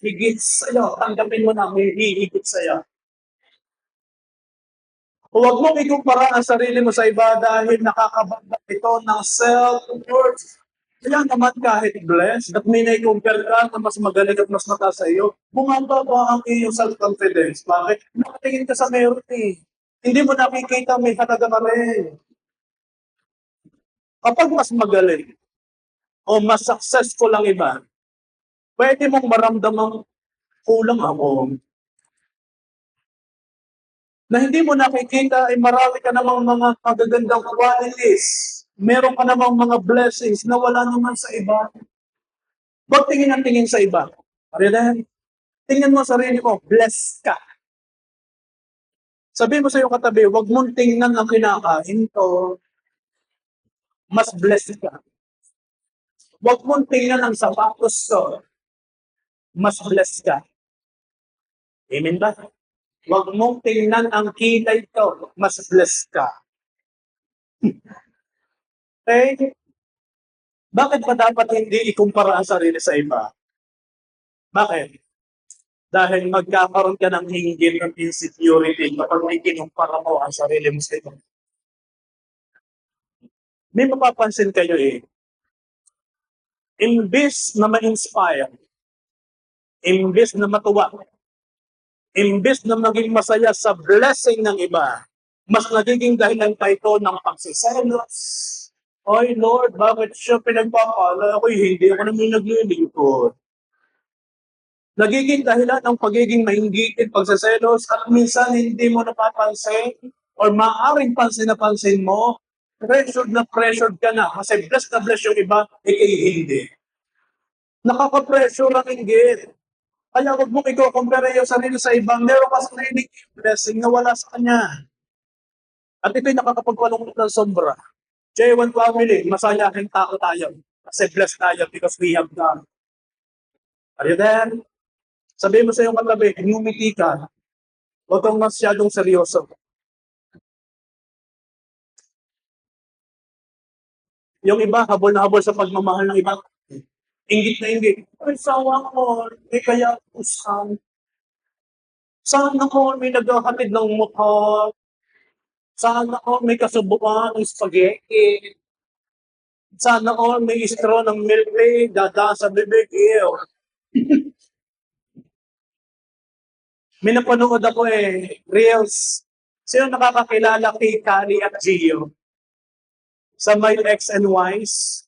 higit sa'yo. Tanggapin mo na may hihigit sa'yo. Huwag mong ikumpara ang sarili mo sa iba dahil nakakabagdak ito ng self-worth. Kaya naman kahit blessed at may na-compare ka na mas magaling at mas mataas sa iyo, bumababa ang iyong self-confidence. Bakit? Nakatingin ka sa meron eh. Hindi mo nakikita may halaga ka rin. Kapag mas magaling o mas successful ang iba, pwede mong maramdamang kulang ako. Na hindi mo nakikita ay marami ka namang mga magagandang qualities. Meron ka namang mga blessings na wala naman sa iba. Huwag tingin ang tingin sa iba. Ariyan, tingnan mo sarili mo, blessed ka. Sabi mo sa iyong katabi, huwag mong tingnan ang kinakain ko. Mas blessed ka. Huwag mong tingnan ang sapatos ko. Mas blessed ka. Amen ba? Huwag mong tingnan ang kilay ko. Mas blessed ka. Okay? Bakit ba dapat hindi ikumpara ang sarili sa iba? Bakit? Dahil magkakaroon ka ng hinggil ng insecurity kapag may kinumpara mo ang sarili mo sa iba. May mapapansin kayo eh. Imbis na ma-inspire, imbis na matuwa, imbis na maging masaya sa blessing ng iba, mas nagiging dahilan pa ito ng pagsiselos. Oy Lord, bakit siya pinagpapala? Ako'y hindi ako naman naglilingkod. Nagiging dahilan ng pagiging mahinggitin, pagsiselos, at minsan hindi mo napapansin or maaaring pansin na pansin mo, pressured na pressured ka na kasi blessed na blessed yung iba, hindi. Nakaka-pressure ang inggit. Kaya huwag mong i-compare yung sarili sa ibang meron ka sarili blessing na wala sa kanya. At ito'y nakakapagpalungkot ng sobra. J1 family, masayahin tao tayo. Kasi blessed tayo because we have God. Are you there? Sabihin mo sa iyong katabi, ngumiti ka. Huwag kang masyadong seryoso. Yung iba, habol na habol sa pagmamahal ng iba. Inggit na inggit. Ay, sawa ko. May kaya usang. Sana ko may naghahatid ng motor. Sana ko may kasubukan ng spaghetti. Sana all may straw ng milk tea, dadaan sa bibig, ew. May napanood ako Reels. Sino nakakakilala kay Kali at Gio? Sa My X and Y's,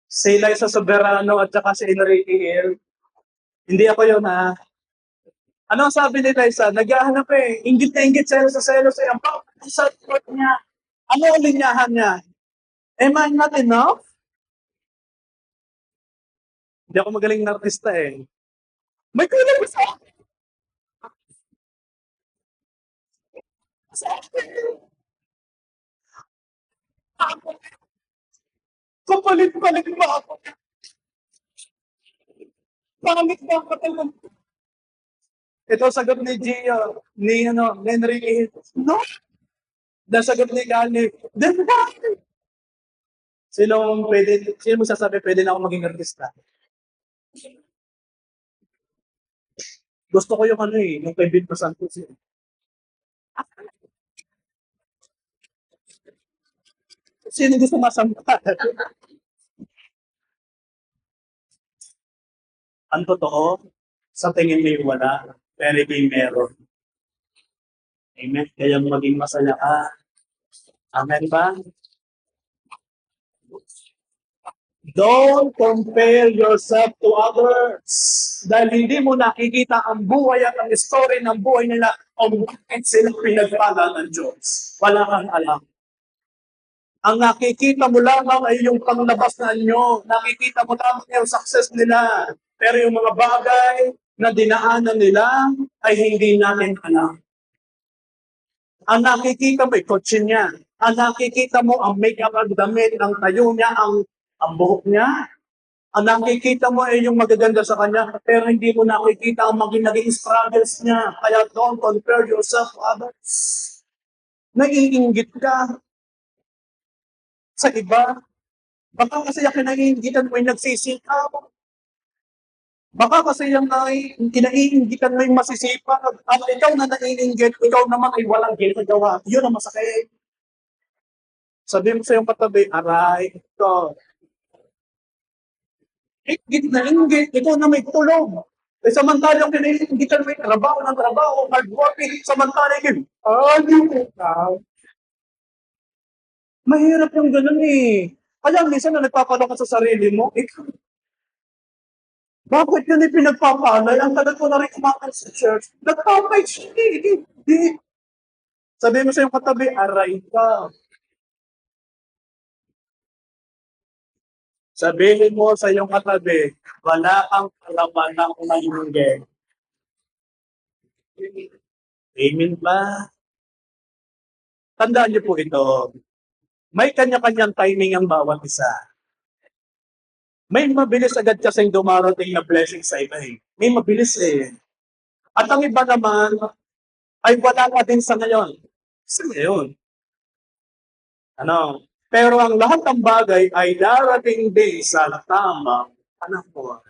si Liza Soberano at saka si Enrique Hill. Hindi ako yun ha. Ano ang sabi ni Liza? Naghahanap Ingit na ingit, selos sa selos Ang sa court niya. Ano ang linyahan niya? Am I not enough? Hindi ako magaling na artista May kulang ba sa akin? Kapalit-palit ba ako? Pangit ba ako talaga? Ito sagot ni Gio, ni Enrique. No! Nasagot ni Kali. Then why? Sino mo sasabi pwede na ako maging artista? Gusto ko yung yung kay Vito Santos Sino gusto masampa? Ang totoo, sa tingin mo yung wala, pero ikay meron. Amen. Kaya maging masaya ka. Amen ba? Don't compare yourself to others. Dahil hindi mo nakikita ang buhay at ang story ng buhay nila o bakit sila pinagpala ng Diyos. Wala kang alam. Ang nakikita mo lamang ay yung panglabas na anyo. Nakikita mo lamang yung success nila. Pero yung mga bagay na dinaanan nila ay hindi natin alam. Ang nakikita mo, kotse niya. Ang nakikita mo, ang make-up, ang damit, ang tayo niya, ang buhok niya. Ang nakikita mo ay yung magaganda sa kanya, pero hindi mo nakikita ang naging struggles niya. Kaya don't compare yourself to others. Naiinggit ka sa iba. Baka kasi yung kinaiinggitan mo ay nagsisikaw. Baka kasi yung kinaiinggitan mo ay masisipag. At ikaw na naiinggit, ikaw naman ay walang ginagawa. Yun ang masakit. Sabi mo sa iyong katabi, aray, ito. Inggit na inggit, ikaw na may tulong. Samantalang kinaiinggitan mo ay trabaho, hard working, samantalang hindi ka. Mahirap yung ganun Kaya minsan na nagpapalo ka sa sarili mo, bakit yun pinagpapalay? Ang tagal ko na rin kumakan sa church. Nagpapay siya Hindi. Sabi mo sa iyong katabi, aray ka. Sabihin mo sa iyong katabi, wala kang kalaban ng mahinggit. Amen ba? Tandaan niyo po ito. May kanya-kanyang timing ang bawat isa. May mabilis agad kasing dumarating na blessing sa iba May mabilis At ang iba naman ay wala na din sa ngayon. Sa ngayon. Pero ang lahat ng bagay ay darating din sa tamang panahon.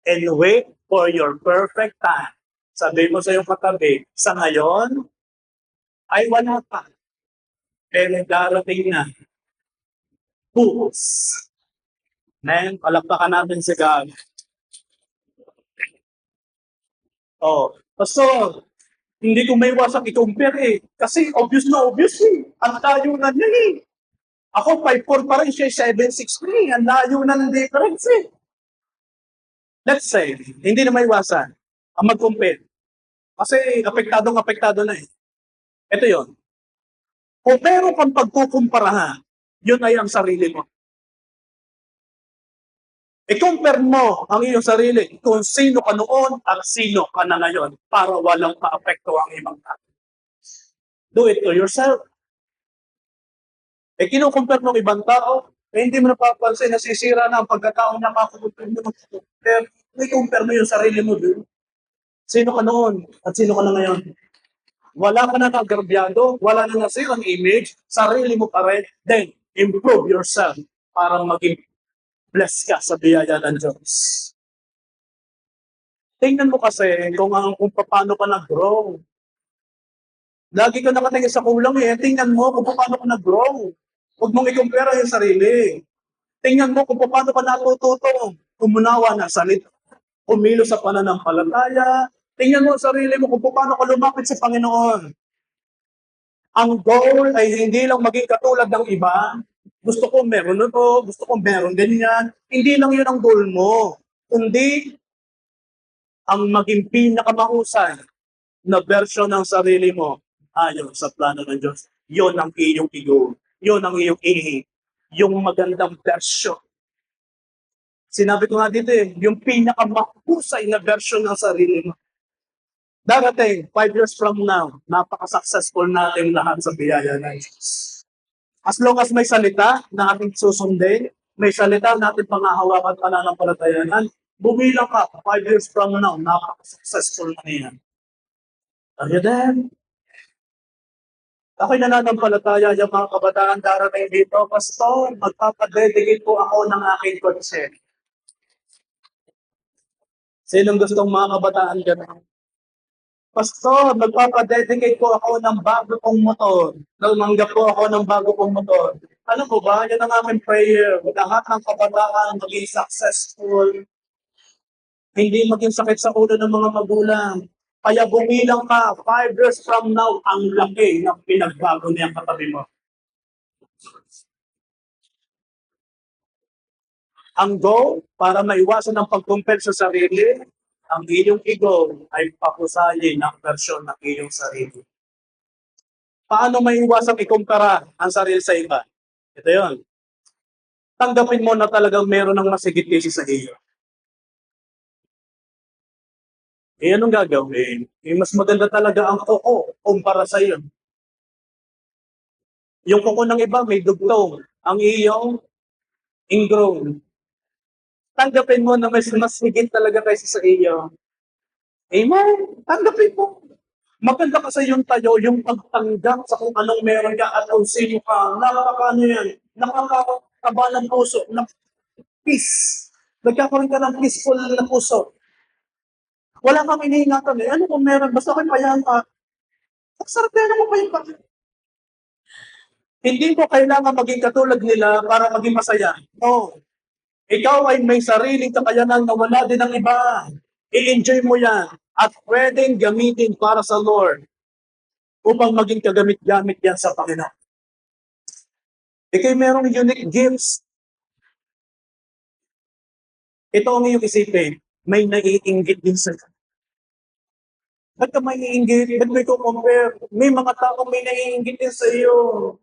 And wait for your perfect time. Sabi mo sa iyong katabi, sa ngayon ay wala pa. Pero darating na. Fools. Amen? Palakpakan natin si God. Pastor, hindi ko may iwasang i-compare Kasi obvious Ang tayo na niya Ako 5'4 pa rin siya, 7'6 Ang layo na ng difference Let's say, hindi na may iwasan ang mag-compare. Kasi apektado na Ito yon. Kung meron kang pagkukumparahan, yun ay ang sarili mo. I-compare mo ang iyong sarili kung sino ka noon at sino ka na ngayon para walang maapekto ang ibang tao. Do it to yourself. Kinukumpare mo ng ibang tao, hindi mo napapansin, nasisira na ang pagkatao niya, makakumpare mo mag-compare. I-compare mo yung sarili mo doon. Sino ka noon at sino ka na ngayon? Wala ka na nagrabyado, wala na nasirang image, sarili mo pa rin, then improve yourself para maging bless ka sa biyaya ng Diyos. Tingnan mo kasi kung paano ka nag-grow. Lagi ka nakatingin sa kulang Tingnan mo kung paano ka nag-grow. Huwag mong i-compare yung sarili. Tingnan mo kung paano ka natututo. Umunawa na salita. Umilo sa pananampalataya. Tingnan mo ang sarili mo kung paano ka lumapit sa Panginoon. Ang goal ay hindi lang maging katulad ng iba. Gusto ko meron nito, gusto ko meron ganyan. Hindi lang yun ang goal mo. Kundi ang maging pinakamahusay na version ng sarili mo ayon sa plano ng Diyos. Yon ang iyong goal. Yon ang iyong yung magandang version. Sinabi ko nga dito yung pinakamahusay na version ng sarili mo. Darating, 5 years from now, napaka-successful natin lahat sa biyaya ng Diyos. As long as may salita na ating susundin, may salita na ating pangahawakan pananampalatayanan, bumilang ka, 5 years from now, napaka-successful na yan. Are you there? Ako'y nananampalataya yung mga kabataan darating dito, Pastor, magpapadedicate po ako ng aking kotse. Sinong gustong mga kabataan gano'n? Pastor, magpapadedicate po ako ng bago kong motor. Nagmanggap po ako ng bago kong motor. Ano po ba? Yan ang aking prayer. Lahat ng kabataan maging successful. Hindi maging sakit sa ulo ng mga magulang. Kaya bumilang ka, 5 years from now, ang laki ng pinagbago niyang katabi mo. Ang goal, para maiwasan ang pag-compare sa sarili, ang iyong ego ay pakusayin ang versyon ng iyong sarili. Paano maiwasang ikumpara ang sarili sa iba? Ito yon. Tanggapin mo na talagang meron ng masigit kasi sa iyo. Anong gagawin? Mas maganda talaga ang kuko kumpara sa iyo. Yung kuko ng iba may dugtong. Ang iyong ingrown. Tanggapin mo na mas higit talaga kaysa sa iyo. Amen. Tanggapin mo. Maganda ka sa iyong tayo, yung pagtanggap sa kung anong meron ka at kung sino ka. Nakakano yan. Nakakakaba ng puso. Peace. Nagkakaroon ka ng peaceful na puso. Wala kang iniingatan eh. Ano kung meron? Basta ako'y payahan ka. Ang sarap na mo pa yung Hindi ko kailangan maging katulad nila para maging masaya. No. Ikaw ay may sariling kakayanan na wala din ng iba. I-enjoy mo yan. At pwedeng gamitin para sa Lord upang maging kagamit-gamit yan sa Panginoon. Ikay merong unique gifts. Ito ang iyong isipin. May naiinggit din sa Ba't ka may iinggit? Ba't may compare? May mga tao may naiinggit din sa iyo.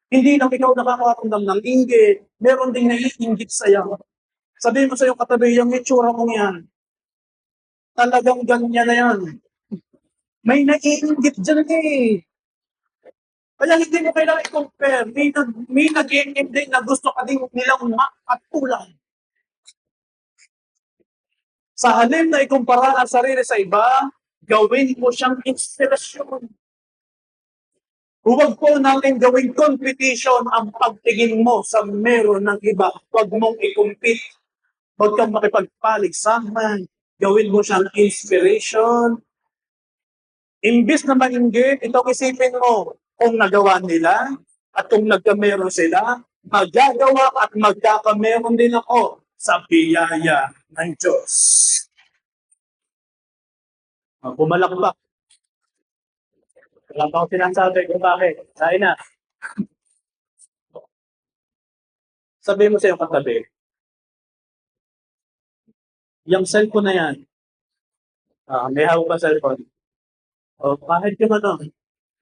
Hindi lang ikaw nakakaramdam ng inggit. Meron ding naiinggit sa iyo. Sabihin mo sa iyo katabi, yung itsura mong yan. Talagang ganyan na yan. May naiinggit dyan eh. Kaya hindi mo kailangan i-compare. May nag-iingit din na gusto ka din nilang makatulad. Sa halip na ikumpara ang sarili sa iba, gawin mo siyang inspirasyon. Huwag po natin gawing competition ang pagtingin mo sa meron ng iba. Huwag mong i-compete. Huwag kang makipagpaligsahan. Gawin mo siyang inspiration. Imbis na mainggit, itong isipin mo, kung nagawa nila at kung nagkameron sila, magagawa at magkakameron din ako sa biyaya ng Diyos. Pumalakpak. Wala pa akong sinasabi kung bakit. Sabi na. Sabihin mo sa iyong katabi, yung cellphone na yan, may hawak pa cellphone. O kahit yung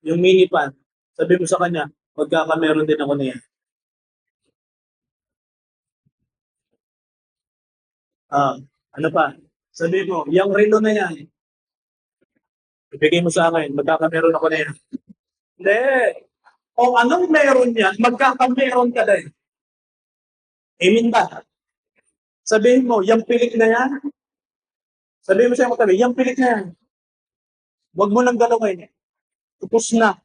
yung mini pan, sabihin mo sa kanya, magkakameron din ako niyan. Ano pa? Sabihin mo, yung relo na yan, ibigay mo sa akin, magkakameron ako niyan. Hindi. O anong meron yan, magkakameron ka din. Amen ba? Sabihin mo, yung pilik na yan, sabihin mo sa iyong katabi, yung pilik na yan, huwag mo nang galawin. Tapos na.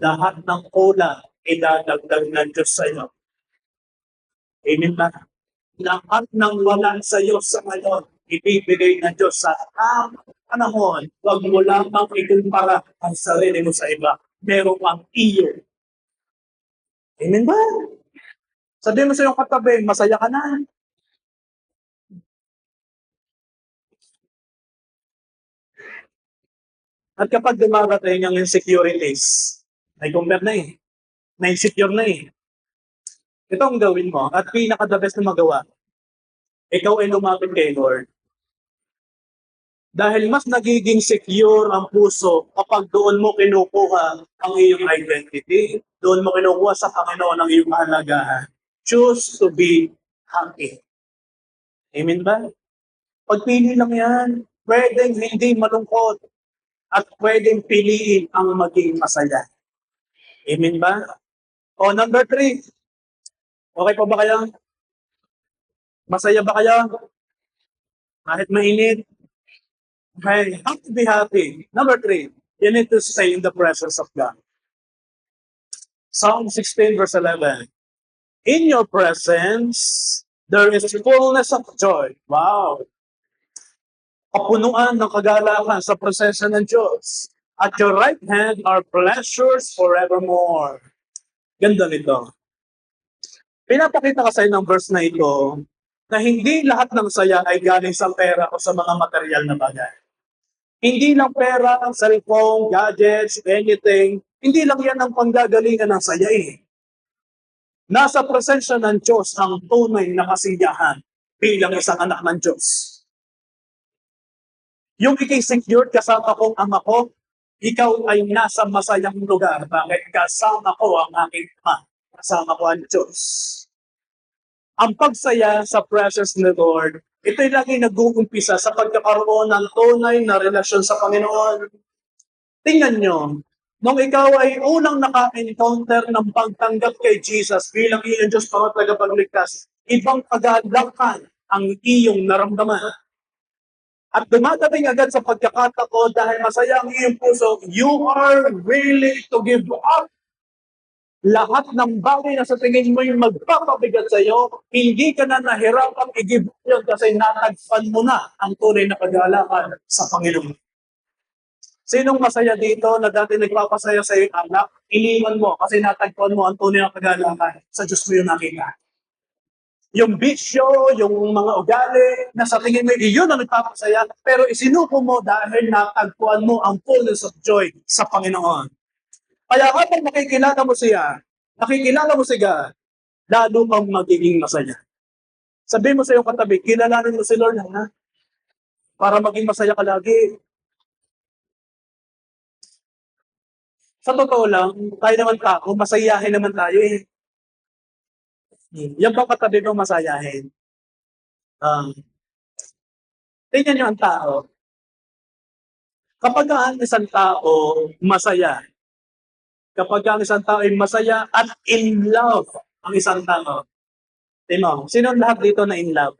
Lahat ng kulang, idadagdag ng Diyos sa iyo. Amen ba? Lahat ng wala sa iyo sa ngayon, ibibigay ng Diyos sa panahon. Huwag mo lamang ikumpara ang sarili mo sa iba. Meron kang iyo. Amen ba? Sabihin mo sa iyong katabi, masaya ka na. At kapag dumarating ang insecurities, ay compare na eh, na-insecure na eh. Ito ang gawin mo at pinaka-the best na magawa. Ikaw ay lumapit kay Lord. Dahil mas nagiging secure ang puso kapag doon mo kinukuha ang iyong identity, doon mo kinukuha sa Panginoon ang iyong kahalagahan. Choose to be happy. Amen ba? Pagpili lang yan. Pwedeng hindi malungkot at pwedeng piliin ang maging masaya. Amen ba? O, number 3. Okay pa ba kayo? Masaya ba kayo? Kahit mainit? Okay, how to be happy? Number 3, you need to stay in the presence of God. Psalm 16 verse 11. In your presence, there is fullness of joy. Wow! Kapunuan ng kagalakan sa presensya ng Diyos. At your right hand are pleasures forevermore. Ganda nito. Pinapakita ka sa'yo ng verse na ito na hindi lahat ng saya ay galing sa pera o sa mga material na bagay. Hindi lang pera, cellphone, gadgets, anything. Hindi lang yan ang panggagalingan ng saya eh. Nasa presensya ng Diyos ang tunay na kasiyahan bilang isang anak ng Diyos. Yung ikay secure kasama kong ama ko, ikaw ay nasa masayang lugar. Bakit? Kasama ko ang aking ama. Kasama ko ang Diyos. Ang pagsaya sa presence ni Lord, ito'y lagi nag-uumpisa sa pagkakaroon ng tunay na relasyon sa Panginoon. Tingnan nyo, nung ikaw ay unang naka-encounter ng pagtanggap kay Jesus bilang iyong Diyos para tagapagligtas, ibang kagalakan ang iyong naramdaman. At dumadating agad sa pagkakataon dahil masaya ang iyong puso, you are willing to give up. Lahat ng bagay na sa tingin mo yung magpapabigat sa iyo, hindi ka na nahirapang i-give up yun kasi natagpan mo na ang tunay na kagalakan sa Panginoon. Sinong masaya dito na dati nagpapasaya sa iyong anak, iniwan mo kasi natagpan mo ang tunay na kagalakan sa Diyos mo yung nakita. Yung bisyo, yung mga ugali, na sa tingin mo, iyon ang nagpapasaya, pero isinuko mo dahil natagpuan mo ang fullness of joy sa Panginoon. Kaya kapag nakikilala mo siya, lalo kang magiging masaya. Sabihin mo sa iyong katabi, kilalanin mo si Lord, ha? Para maging masaya ka lagi. Sa totoo lang, tayo naman tao, masayahin naman tayo eh. Yan bang katabi mo masayahin? Tingnan nyo ang tao. Kapag ang isang tao masaya, kapag ang isang tao ay masaya at in love ang isang tao, tingnan mo, sino lahat dito na in love?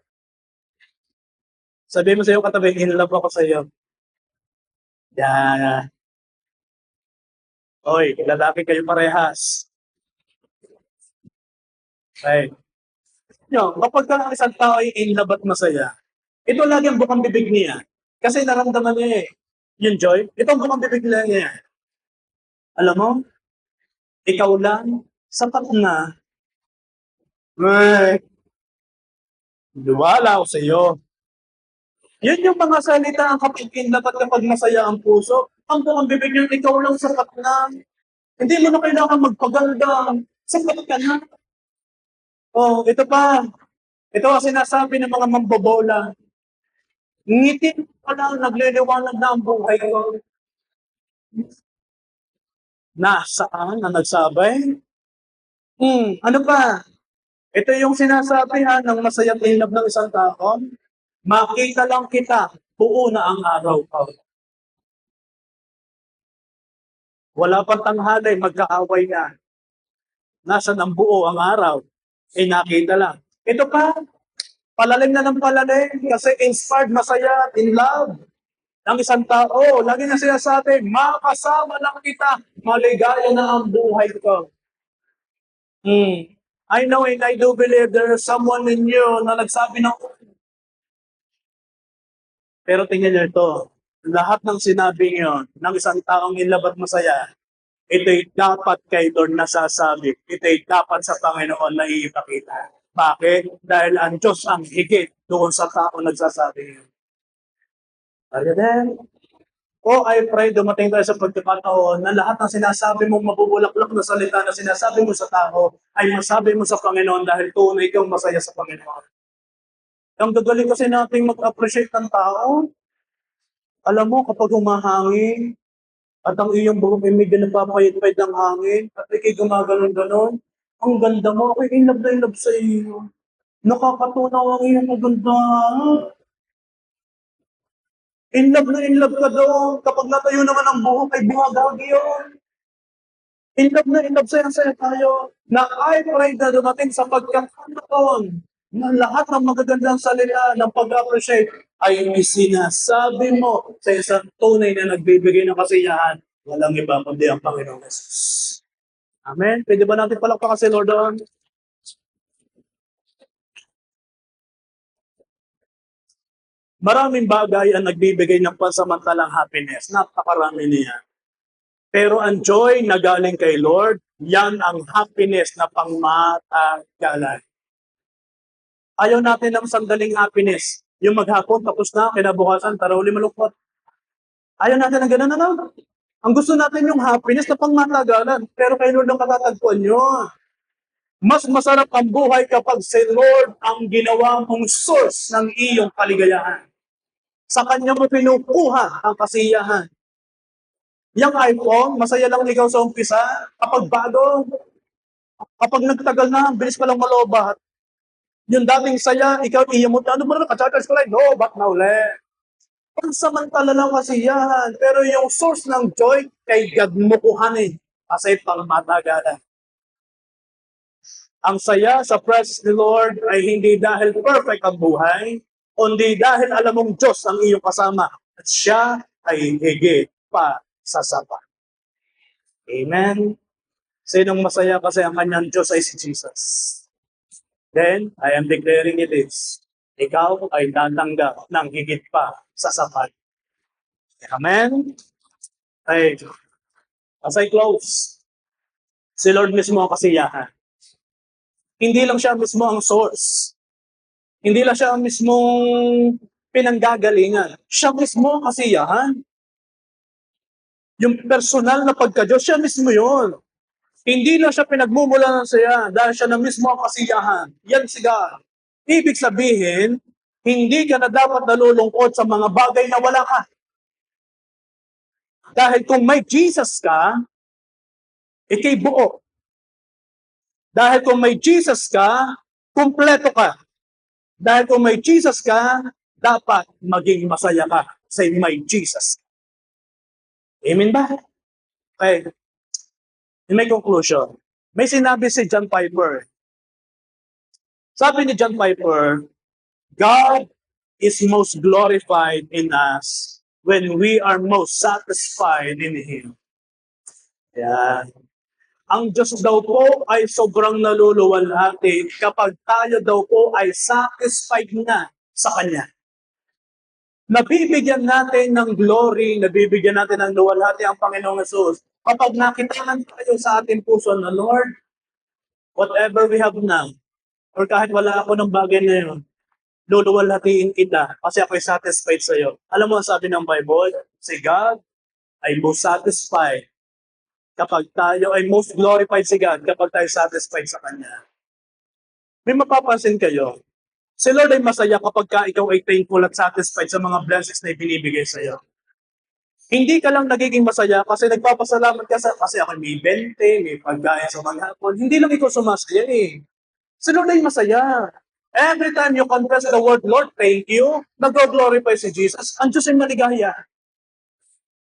Sabihin mo sa iyo katabi, in love ako sa iyo. Yan. Oy, lalaki kayo parehas. Okay. Yo, kapag ang isang tao ay in love at masaya, ito lagi ang bukang bibig niya. Kasi naramdaman niya eh. Yung joy, ito ang bukang bibig niya. Alam mo, ikaw lang, sapat na. Ay, luwala ako sa iyo. Yun yung mga salita ang kapag in love at kapag masaya ang puso. Ang bukang bibig niya, ikaw lang sapat na. Hindi mo na kailangan magpaganda. Sapat ka na. Oh, ito pa. Ito ang sinasabi ng mga mambobola. Ngitin pa lang, nagliliwanag na ang buhay ko. Nasaan na nagsabay? Ano pa? Ito yung sinasabi ng masayang in love ng isang tao. Makita lang kita, buo na ang araw ko. Wala pang tanghali, magkaaway na. Nasa ang buo ang araw, nakita lang. Ito pa, palalim na ng palalim kasi inspired, masaya, in love ng isang tao. Lagi na sinasabi, makasama lang kita, maligaya na ang buhay ko. I know and I do believe there is someone in you na nagsabi ng pero tingnan niyo ito, lahat ng sinabi niyo ng isang taong in love at masaya, ito'y dapat kay Lord nasasabi. Ito'y dapat sa Panginoon na iipakita. Bakit? Dahil ang Diyos ang higit doon sa tao nagsasabi. Are you there? Oh, I pray dumating tayo sa pagkakataon na lahat ng sinasabi mong mabubulaklak na salita na sinasabi mo sa tao ay masabi mo sa Panginoon dahil tunay kang masaya sa Panginoon. Ang gagaling kasi nating mag-appreciate ng tao. Alam mo, kapag humahangin at ang iyong buhok ay medyo napapayit-payit ng hangin at ikay gumaganon-ganon, ang ganda mo, ako'y in love na in love sa iyo. Nakakatunaw ang iyong kagandahan. In love na in love ka doon. Kapag natayo naman ang buhok, ay bumagagi yun. In love na in love saya tayo. Na I pray na dumating sa pagkakataon na lahat ng magagandang salita ng pag-appreciate ay isinasabi mo sa isang tunay na nagbibigay ng kasiyahan. Walang iba kundi ang Panginoong Jesus. Amen. Pwede ba natin palakpakan si Lord doon? Maraming bagay ang nagbibigay ng pansamantalang happiness. Napakarami niya. Pero ang joy na galing kay Lord, yan ang happiness na pangmatagalan. Ayaw natin ng sandaling happiness. Yung maghapon, tapos na, kinabukasan, tara uli malungkot. Ayaw natin ng ganun, ano? Ang gusto natin yung happiness na pangmatagalan. Pero kay Lord ang katatagpuan yun. Mas masarap ang buhay kapag si Lord ang ginawa mong source ng iyong kaligayahan. Sa Kanya mo pinukuha ang kasiyahan. Yung iPhone, masaya lang ikaw sa umpisa. Kapag bago, kapag nagtagal na, bilis pa lang malobat. Yung dating saya, ikaw iyamot na, ano ba na, kacharge ko lang, no, ba't na uli? Pansamantala lang kasiyahan. Pero yung source ng joy, kay God mo kuhanin. Kasi pang matagalan. Ang saya sa presence ni Lord ay hindi dahil perfect ang buhay, kundi dahil alam mong Diyos ang iyong kasama at siya ay higit pa sa sapat. Amen. Sinong masaya kasi ang kanyang Diyos ay si Jesus. Then, I am declaring it is, ikaw ay tatanggap ng higit pa sa sapat. Amen. Ay, as I close, si Lord mismo ang kasiyahan. Hindi lang siya mismo ang source. Hindi lang siya ang mismong pinanggagalingan. Siya mismo ang kasiyahan. Yung personal na pagka-Diyos, siya mismo yun. Hindi lang siya pinagmumula ng saya dahil siya na mismo ang kasiyahan. Yan si God. Ibig sabihin, hindi ka na dapat nalulungkot sa mga bagay na wala ka. Dahil kung may Jesus ka, ikay buo. Dahil kung may Jesus ka, kumpleto ka. Dahil kung may Jesus ka, dapat maging masaya ka sa may Jesus. Amen ba? Okay. In my conclusion, may sinabi si John Piper. Sabi ni John Piper, God is most glorified in us when we are most satisfied in Him. Yan. Ang Diyos daw po ay sobrang naluluwalhati kapag tayo daw po ay satisfied na sa Kanya. Nabibigyan natin ng glory, nabibigyan natin ng luwalhati ang Panginoong Jesus kapag nakitaan tayo sa ating puso na, Lord, whatever we have now, or kahit wala ako ng bagay na yun, luluwalhatiin kita kasi ako'y satisfied sa iyo. Alam mo ang sabi ng Bible, si God ay most satisfied kapag tayo ay most glorified si God kapag tayo satisfied sa Kanya. May mapapansin kayo, si Lord ay masaya kapag ikaw ay thankful at satisfied sa mga blessings na ibinibigay sa iyo. Hindi ka lang nagiging masaya kasi nagpapasalamat ka kasi ako may 20, may pagkain sa maghapon. Hindi lang ikaw sumasaya eh. Si Lord ay masaya. Every time you confess the word, Lord, thank you, nag-glorify si Jesus, ang Diyos ay maligaya.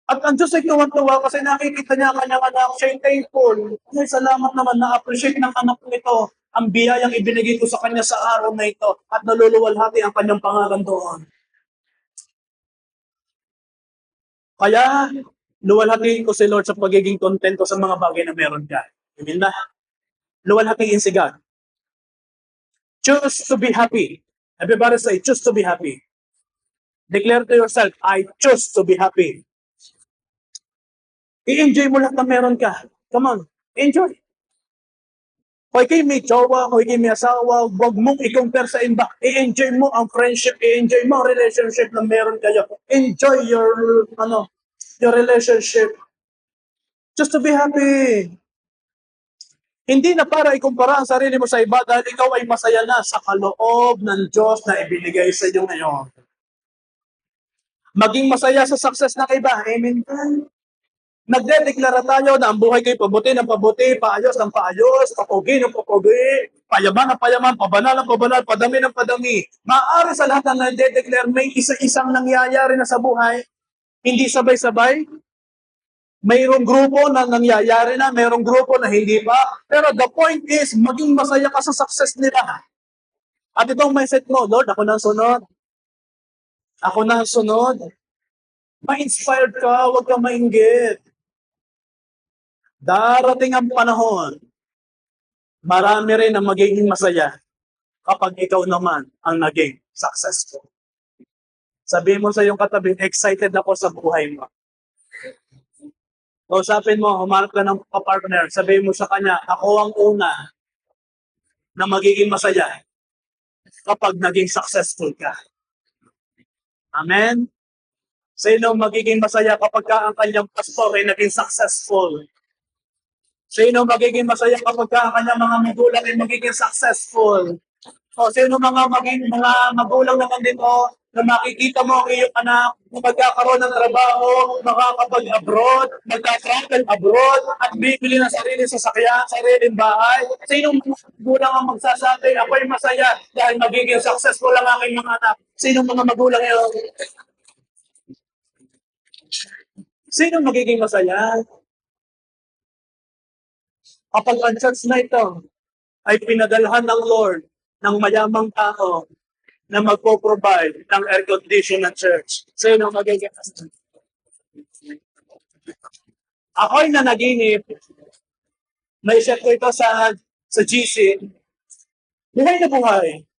At ang Diyos ay tuwan-tuwa kasi nakikita niya ang kanyang anak, siya ay thankful. Ay, salamat naman, na-appreciate ng anak ko ito ang biyayang ibinigay ko sa kanya sa araw na ito at naluluwalhati ang kanyang pangalan doon. Kaya, luwalhatiin ko si Lord sa pagiging kontento sa mga bagay na meron ka. Amen na? Luwalhatiin si God. Choose to be happy. Everybody say, choose to be happy. Declare to yourself, I choose to be happy. I-enjoy mo lahat na meron ka. Come on, enjoy. Kung ikay may jowa, kung ikay may asawa, huwag mong i-compare sa iba. I-enjoy mo ang friendship, i-enjoy mo ang relationship na meron kayo. Enjoy your, your relationship. Just to be happy. Hindi na para ikumpara ang sarili mo sa iba dahil ikaw ay masaya na sa kaloob ng Diyos na ibinigay sa iyo ngayon. Maging masaya sa success ng iba. Amen. Nagdedeklara tayo na ang buhay ko'y pabuti ng pabuti, paayos ng paayos, papugi ng papugi, payaman ng payaman, pabanal ng pabanal, padami ng padami. Maaari sa lahat ng nagdedeklara, may isa-isang nangyayari na sa buhay, hindi sabay-sabay. Mayroong grupo na nangyayari na, mayroong grupo na hindi pa. Pero the point is, maging masaya ka sa success nila. At itong mindset mo, Lord, ako na ang sunod. Ako na ang sunod. Ma-inspired ka, huwag ka mainggit. Darating ang panahon, marami rin ang magiging masaya kapag ikaw naman ang naging successful. Sabihin mo sa iyong katabi, excited ako sa buhay mo. O sabihin mo, humanap ka ng kapartner, sabihin mo sa kanya, ako ang una na magiging masaya kapag naging successful ka. Amen? Sino magiging masaya kapag ang kanyang pastor ay naging successful? Sino magiging masaya kapag ang kanyang mga magulang ay magiging successful? O sino mga magulang naman dito na makikita mo ang iyong anak na magkakaroon ng trabaho, makakapag-abroad, magka-travel abroad, at bibili ng sarili sasakyan, sariling bahay? Sino mga magulang ang magsasabi, ako'y masaya dahil magiging successful ang aking mga anak? Sino mga magulang yun? Sino magiging masaya? Kapag ang church na ito ay pinadalhan ng Lord ng mayamang tao na magpo-provide ng air condition ng church. Sino magiging masaya? Ako'y nanaginip, na-share ko ito sa GC, buhay na buhay.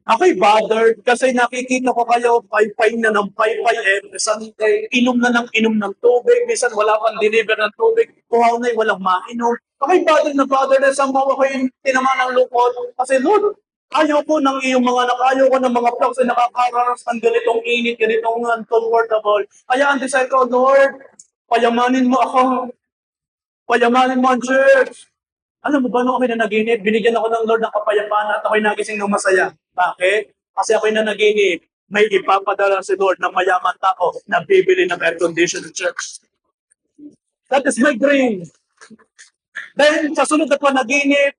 Ako'y bothered kasi nakikita ko kayo, pay-pay na ng pay-pay every Sunday, inom ng tubig, minsan wala pang deliver ng tubig, kuhaw na walang mainom. Ako'y bothered na somehow ako yung tinaman ng lukot. Kasi Lord, ayaw ko ng iyong mga anak, ayaw ko ng mga vlogs na nakakararas ng ganitong init, ganitong uncomfortable. Kaya ang desire ko, Lord, payamanin mo ako. Payamanin mo ang church. Alam mo ba, nung ako'y nanaginip, binigyan ako ng Lord ng kapayapaan at ako'y nagising ng masaya. Bakit? Kasi ako'y nanaginip, may ipapadala si Lord ng mayaman tao na bibili ng air condition ng church. That is my dream. Dahil sa sunod na panaginip,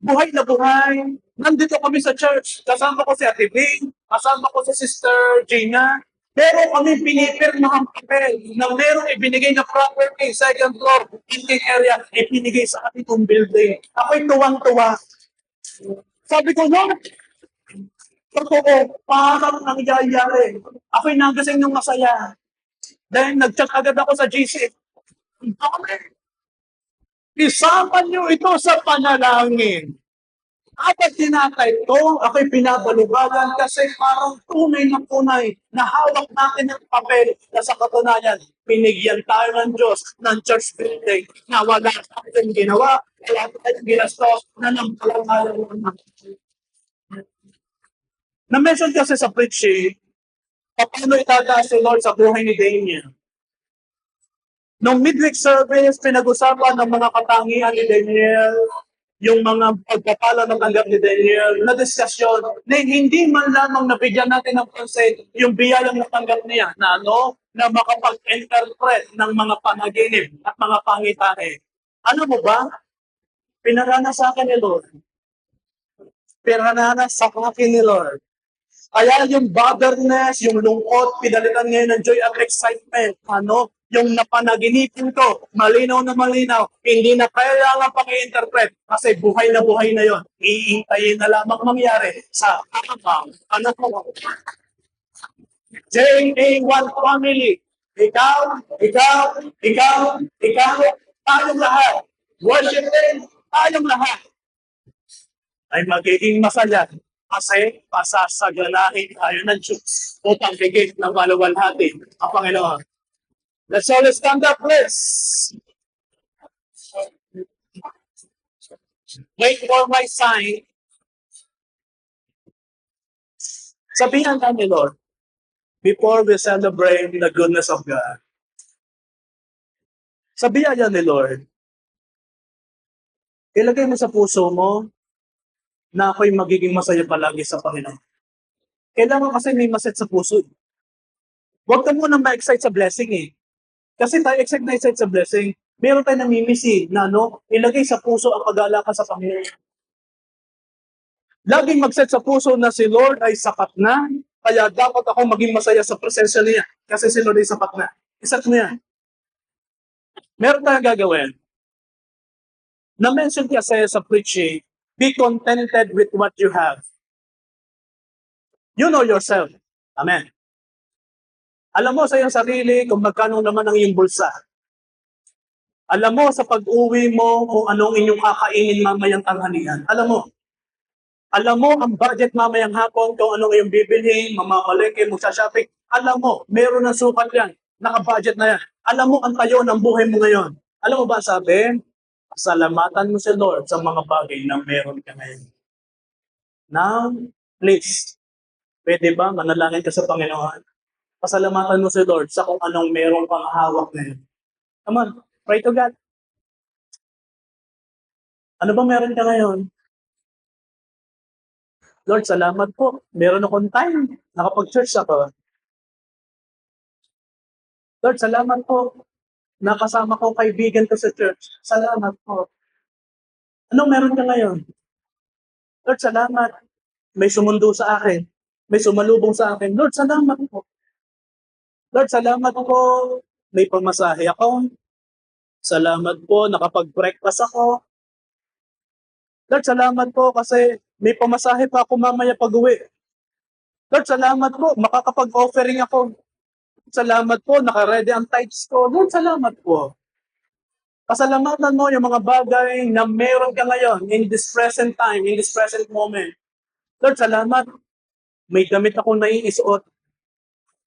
buhay na buhay, nandito kami sa church. Kasama ko si Ate Bing, kasama ko si Sister Gina. Pero kami pinipirmahang papel na merong ibinigay na property, second floor, building area, ibinigay sa ating itong building. Ako'y tuwang-tuwa. Sabi ko, Lord, totoo, parang nangyayari. Ako'y nagasing ng masaya. Dahil nag-chat agad ako sa GC. Isama niyo ito sa panalangin. Kapag tinatay ito, ako'y pinabalugagan kasi parang tunay na hawak natin ng papel na sa katunayan, binigyan tayo ng Diyos ng church building na wala tayong ginawa, wala tayong ginastos, na nampalangalan naman. Na-mention kasi sa preaching, paano itataas si Lord sa buhay ni Daniel. Nung midweek service, pinag-usapan ng mga katangian ni Daniel, yung mga pagpapala ng tanggap ni Daniel, na diskusyon, na hindi man lamang nabigyan natin ng pansin yung biyayang natanggap niya na na makapag-interpret ng mga panaginip at mga pangitain. Ano mo ba? Pinaranas sa akin ni Lord. Pinaranas sa akin ni Lord. Kaya yung botherness, yung lungkot, pinalitan ngayon ng joy at excitement. Yung napanaginipin ko, malinaw na malinaw, hindi na kailangan pang i-interpret kasi buhay na yon. Iintayin na lamang mangyari sa akabang JA1 family. Ikaw, tayong lahat. Worshipin, tayong lahat. Ay magiging masaya kasi pasasagalain tayo ng Diyos upang bigay ng maluwalhati ang Panginoon. Let's all stand up, please. Wait for my sign. Sabihan ka ni Lord, before we celebrate the goodness of God. Sa biyaya ni Lord, ilagay mo sa puso mo na ako'y magiging masaya palagi sa Panginoon. Kailangan kasi may maset sa puso. Huwag ka muna ma-excite sa blessing eh. Kasi tayo excite na excite sa blessing. Meron tayo namimisi na ilagay sa puso ang pag-aala ka sa Panginoon. Laging mag-set sa puso na si Lord ay sapat na, kaya dapat ako maging masaya sa presensya niya. Kasi si Lord ay sapat na. Iset mo yan. Meron tayong gagawin. Na-mention kasi sa preaching, be contented with what you have. You know yourself. Amen. Alam mo sa iyong sarili kung magkano naman ang iyong bulsa. Alam mo sa pag-uwi mo kung anong inyong kakainin mamayang tanghalian. Alam mo ang budget mamayang hapon kung anong iyong bibilhin, mamamalengke, magsha-shopping. Alam mo, meron ng sukat yan. Naka-budget na yan. Alam mo ang tayo ng buhay mo ngayon. Alam mo ba sabi? Salamatan mo si Lord sa mga bagay na meron ka ngayon. Now, please, pwede ba manalangin ka sa Panginoon? Pasalamatan mo si Lord sa kung anong meron kang hawak ngayon. Come on, pray to God. Ano ba meron ka ngayon? Lord, salamat po. Meron akong time. Nakapag-church ako. Lord, salamat po. Nakasama ko kaibigan ko sa church. Salamat po. Anong meron ka ngayon? Lord, salamat. May sumundo sa akin. May sumalubong sa akin. Lord, salamat po. Lord, salamat po. May pamasahe ako. Salamat po. Nakapag-breakfast ako. Lord, salamat po kasi may pamasahe pa ako mamaya pag-uwi. Lord, salamat po. Makakapag-offering ako. Salamat po. Naka-ready ang tithes ko. Lord, salamat po. Pasalamatan mo yung mga bagay na meron ka ngayon in this present time, in this present moment. Lord, salamat. May damit akong naiisuot.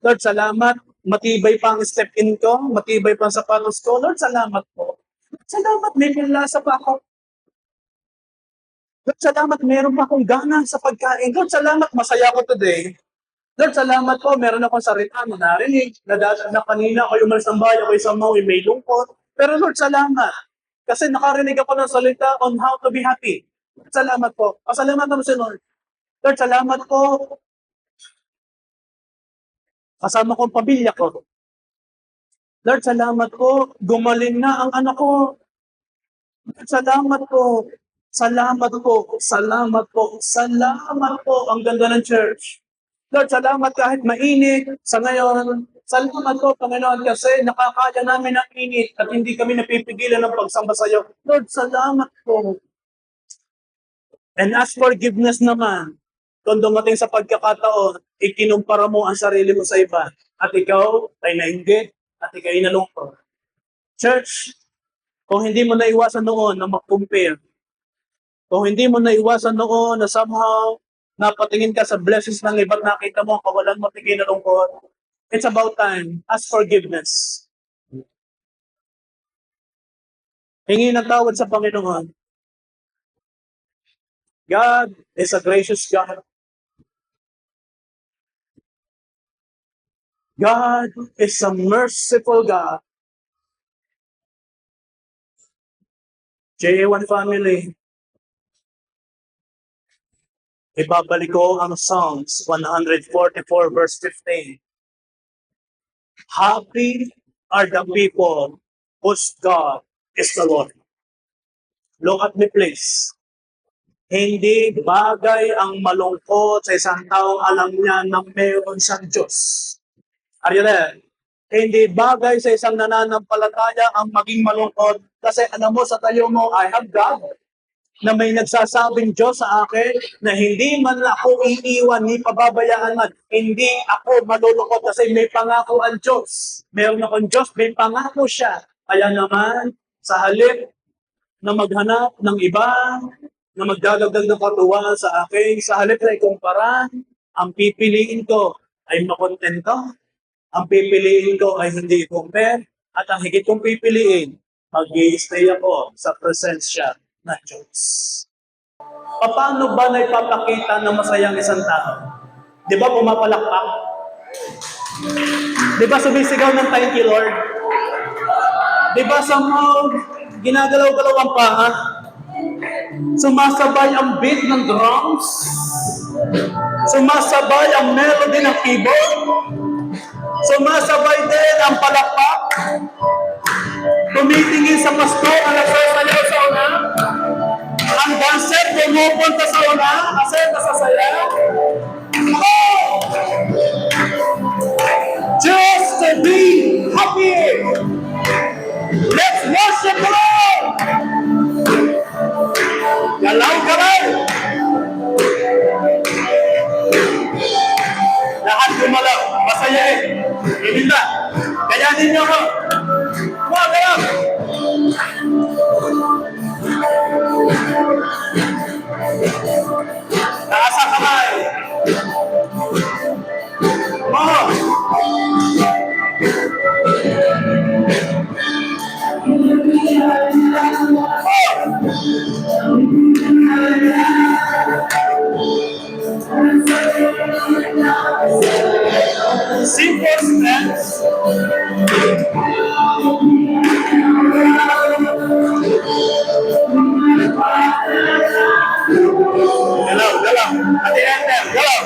Lord, salamat. Matibay pa ang step-in ko. Matibay pa ang sapatos ko. Lord, salamat po. Salamat. May pinlasa pa ako. Lord, salamat. Meron pa akong gana sa pagkain. Lord, salamat. Masaya ako today. Lord, salamat po. Meron akong salita na narinig. Na kanina ako umalis ng bahay. Ako isang may lungkot. Pero Lord, salamat. Kasi nakarinig ako ng salita on how to be happy. Lord, salamat po. Pasalamat mo si Lord. Lord, salamat po. Kasama ko ang pamilya ko. Lord, salamat po. Gumaling na ang anak ko. Lord, salamat po. Salamat po. Salamat po. Salamat po. Ang ganda ng church. Lord, salamat kahit mainit sa ngayon. Salamat po, Panginoon, kasi nakakaya namin ang init at hindi kami napipigilan ng pagsamba sa iyo. Lord, salamat po. And as forgiveness naman, kung dumating sa pagkakataon, ikinumpara mo ang sarili mo sa iba at ikaw ay nainggit at ikaw ay nalungkot. Church, kung hindi mo naiwasan noon na mag-compare, kung hindi mo naiwasan noon na somehow napatingin ka sa blessings ng iba't nakita mo ang kawalan mo, tingin na lungkot, it's about time. Ask forgiveness. Hingi ng tawad sa Panginoon. God is a gracious God. God is a merciful God. JA1 family, ibabalik ko ang Psalms 144 verse 15. Happy are the people whose God is the Lord. Look at me please. Hindi bagay ang malungkot sa isang taong alam niya na mayroon siyang Diyos. Are you there? Hindi bagay sa isang nananampalataya ang maging malungkot kasi alam mo sa tayo mo, I have God, na may nagsasabing Diyos sa akin na hindi man ako iiwan ni pababayaan man. Hindi ako malulungkot kasi may pangako ang Diyos. Meron akong Diyos, may pangako siya. Kaya naman, sa halip na maghanap ng iba, na magdadagdag ng katuwaan sa akin, sa halip na ikumpara, ang pipiliin ko ay makontento. Ang pipiliin ko ay hindi i-compare. At ang higit kong pipiliin, mag-i-stay ako sa presensya ng Diyos. Paano ba na ipapakita na masayang isang tao? Di ba pumapalakpak? Di ba sumisigaw ng thank you, Lord? Di ba somehow ginagalaw-galaw ang paa? Sumasabay ang beat ng drums? Sumasabay ang melody ng keyboard? Sumasabay din ang palakpak? Tumitingin sa pasto ang nagsasayaw sa una? Ang dancer pumupunta sa una kasi nasasaya? Oh! Just to be happy! Let's worship the Lord! Galaw-galaw! Lahat gumalaw, masaya eh. Hindi na. Kayanin niyo ako. Mga galaw! Taas ang kamay. Mga. Simple steps. Galaw, galaw. At the end there, galaw.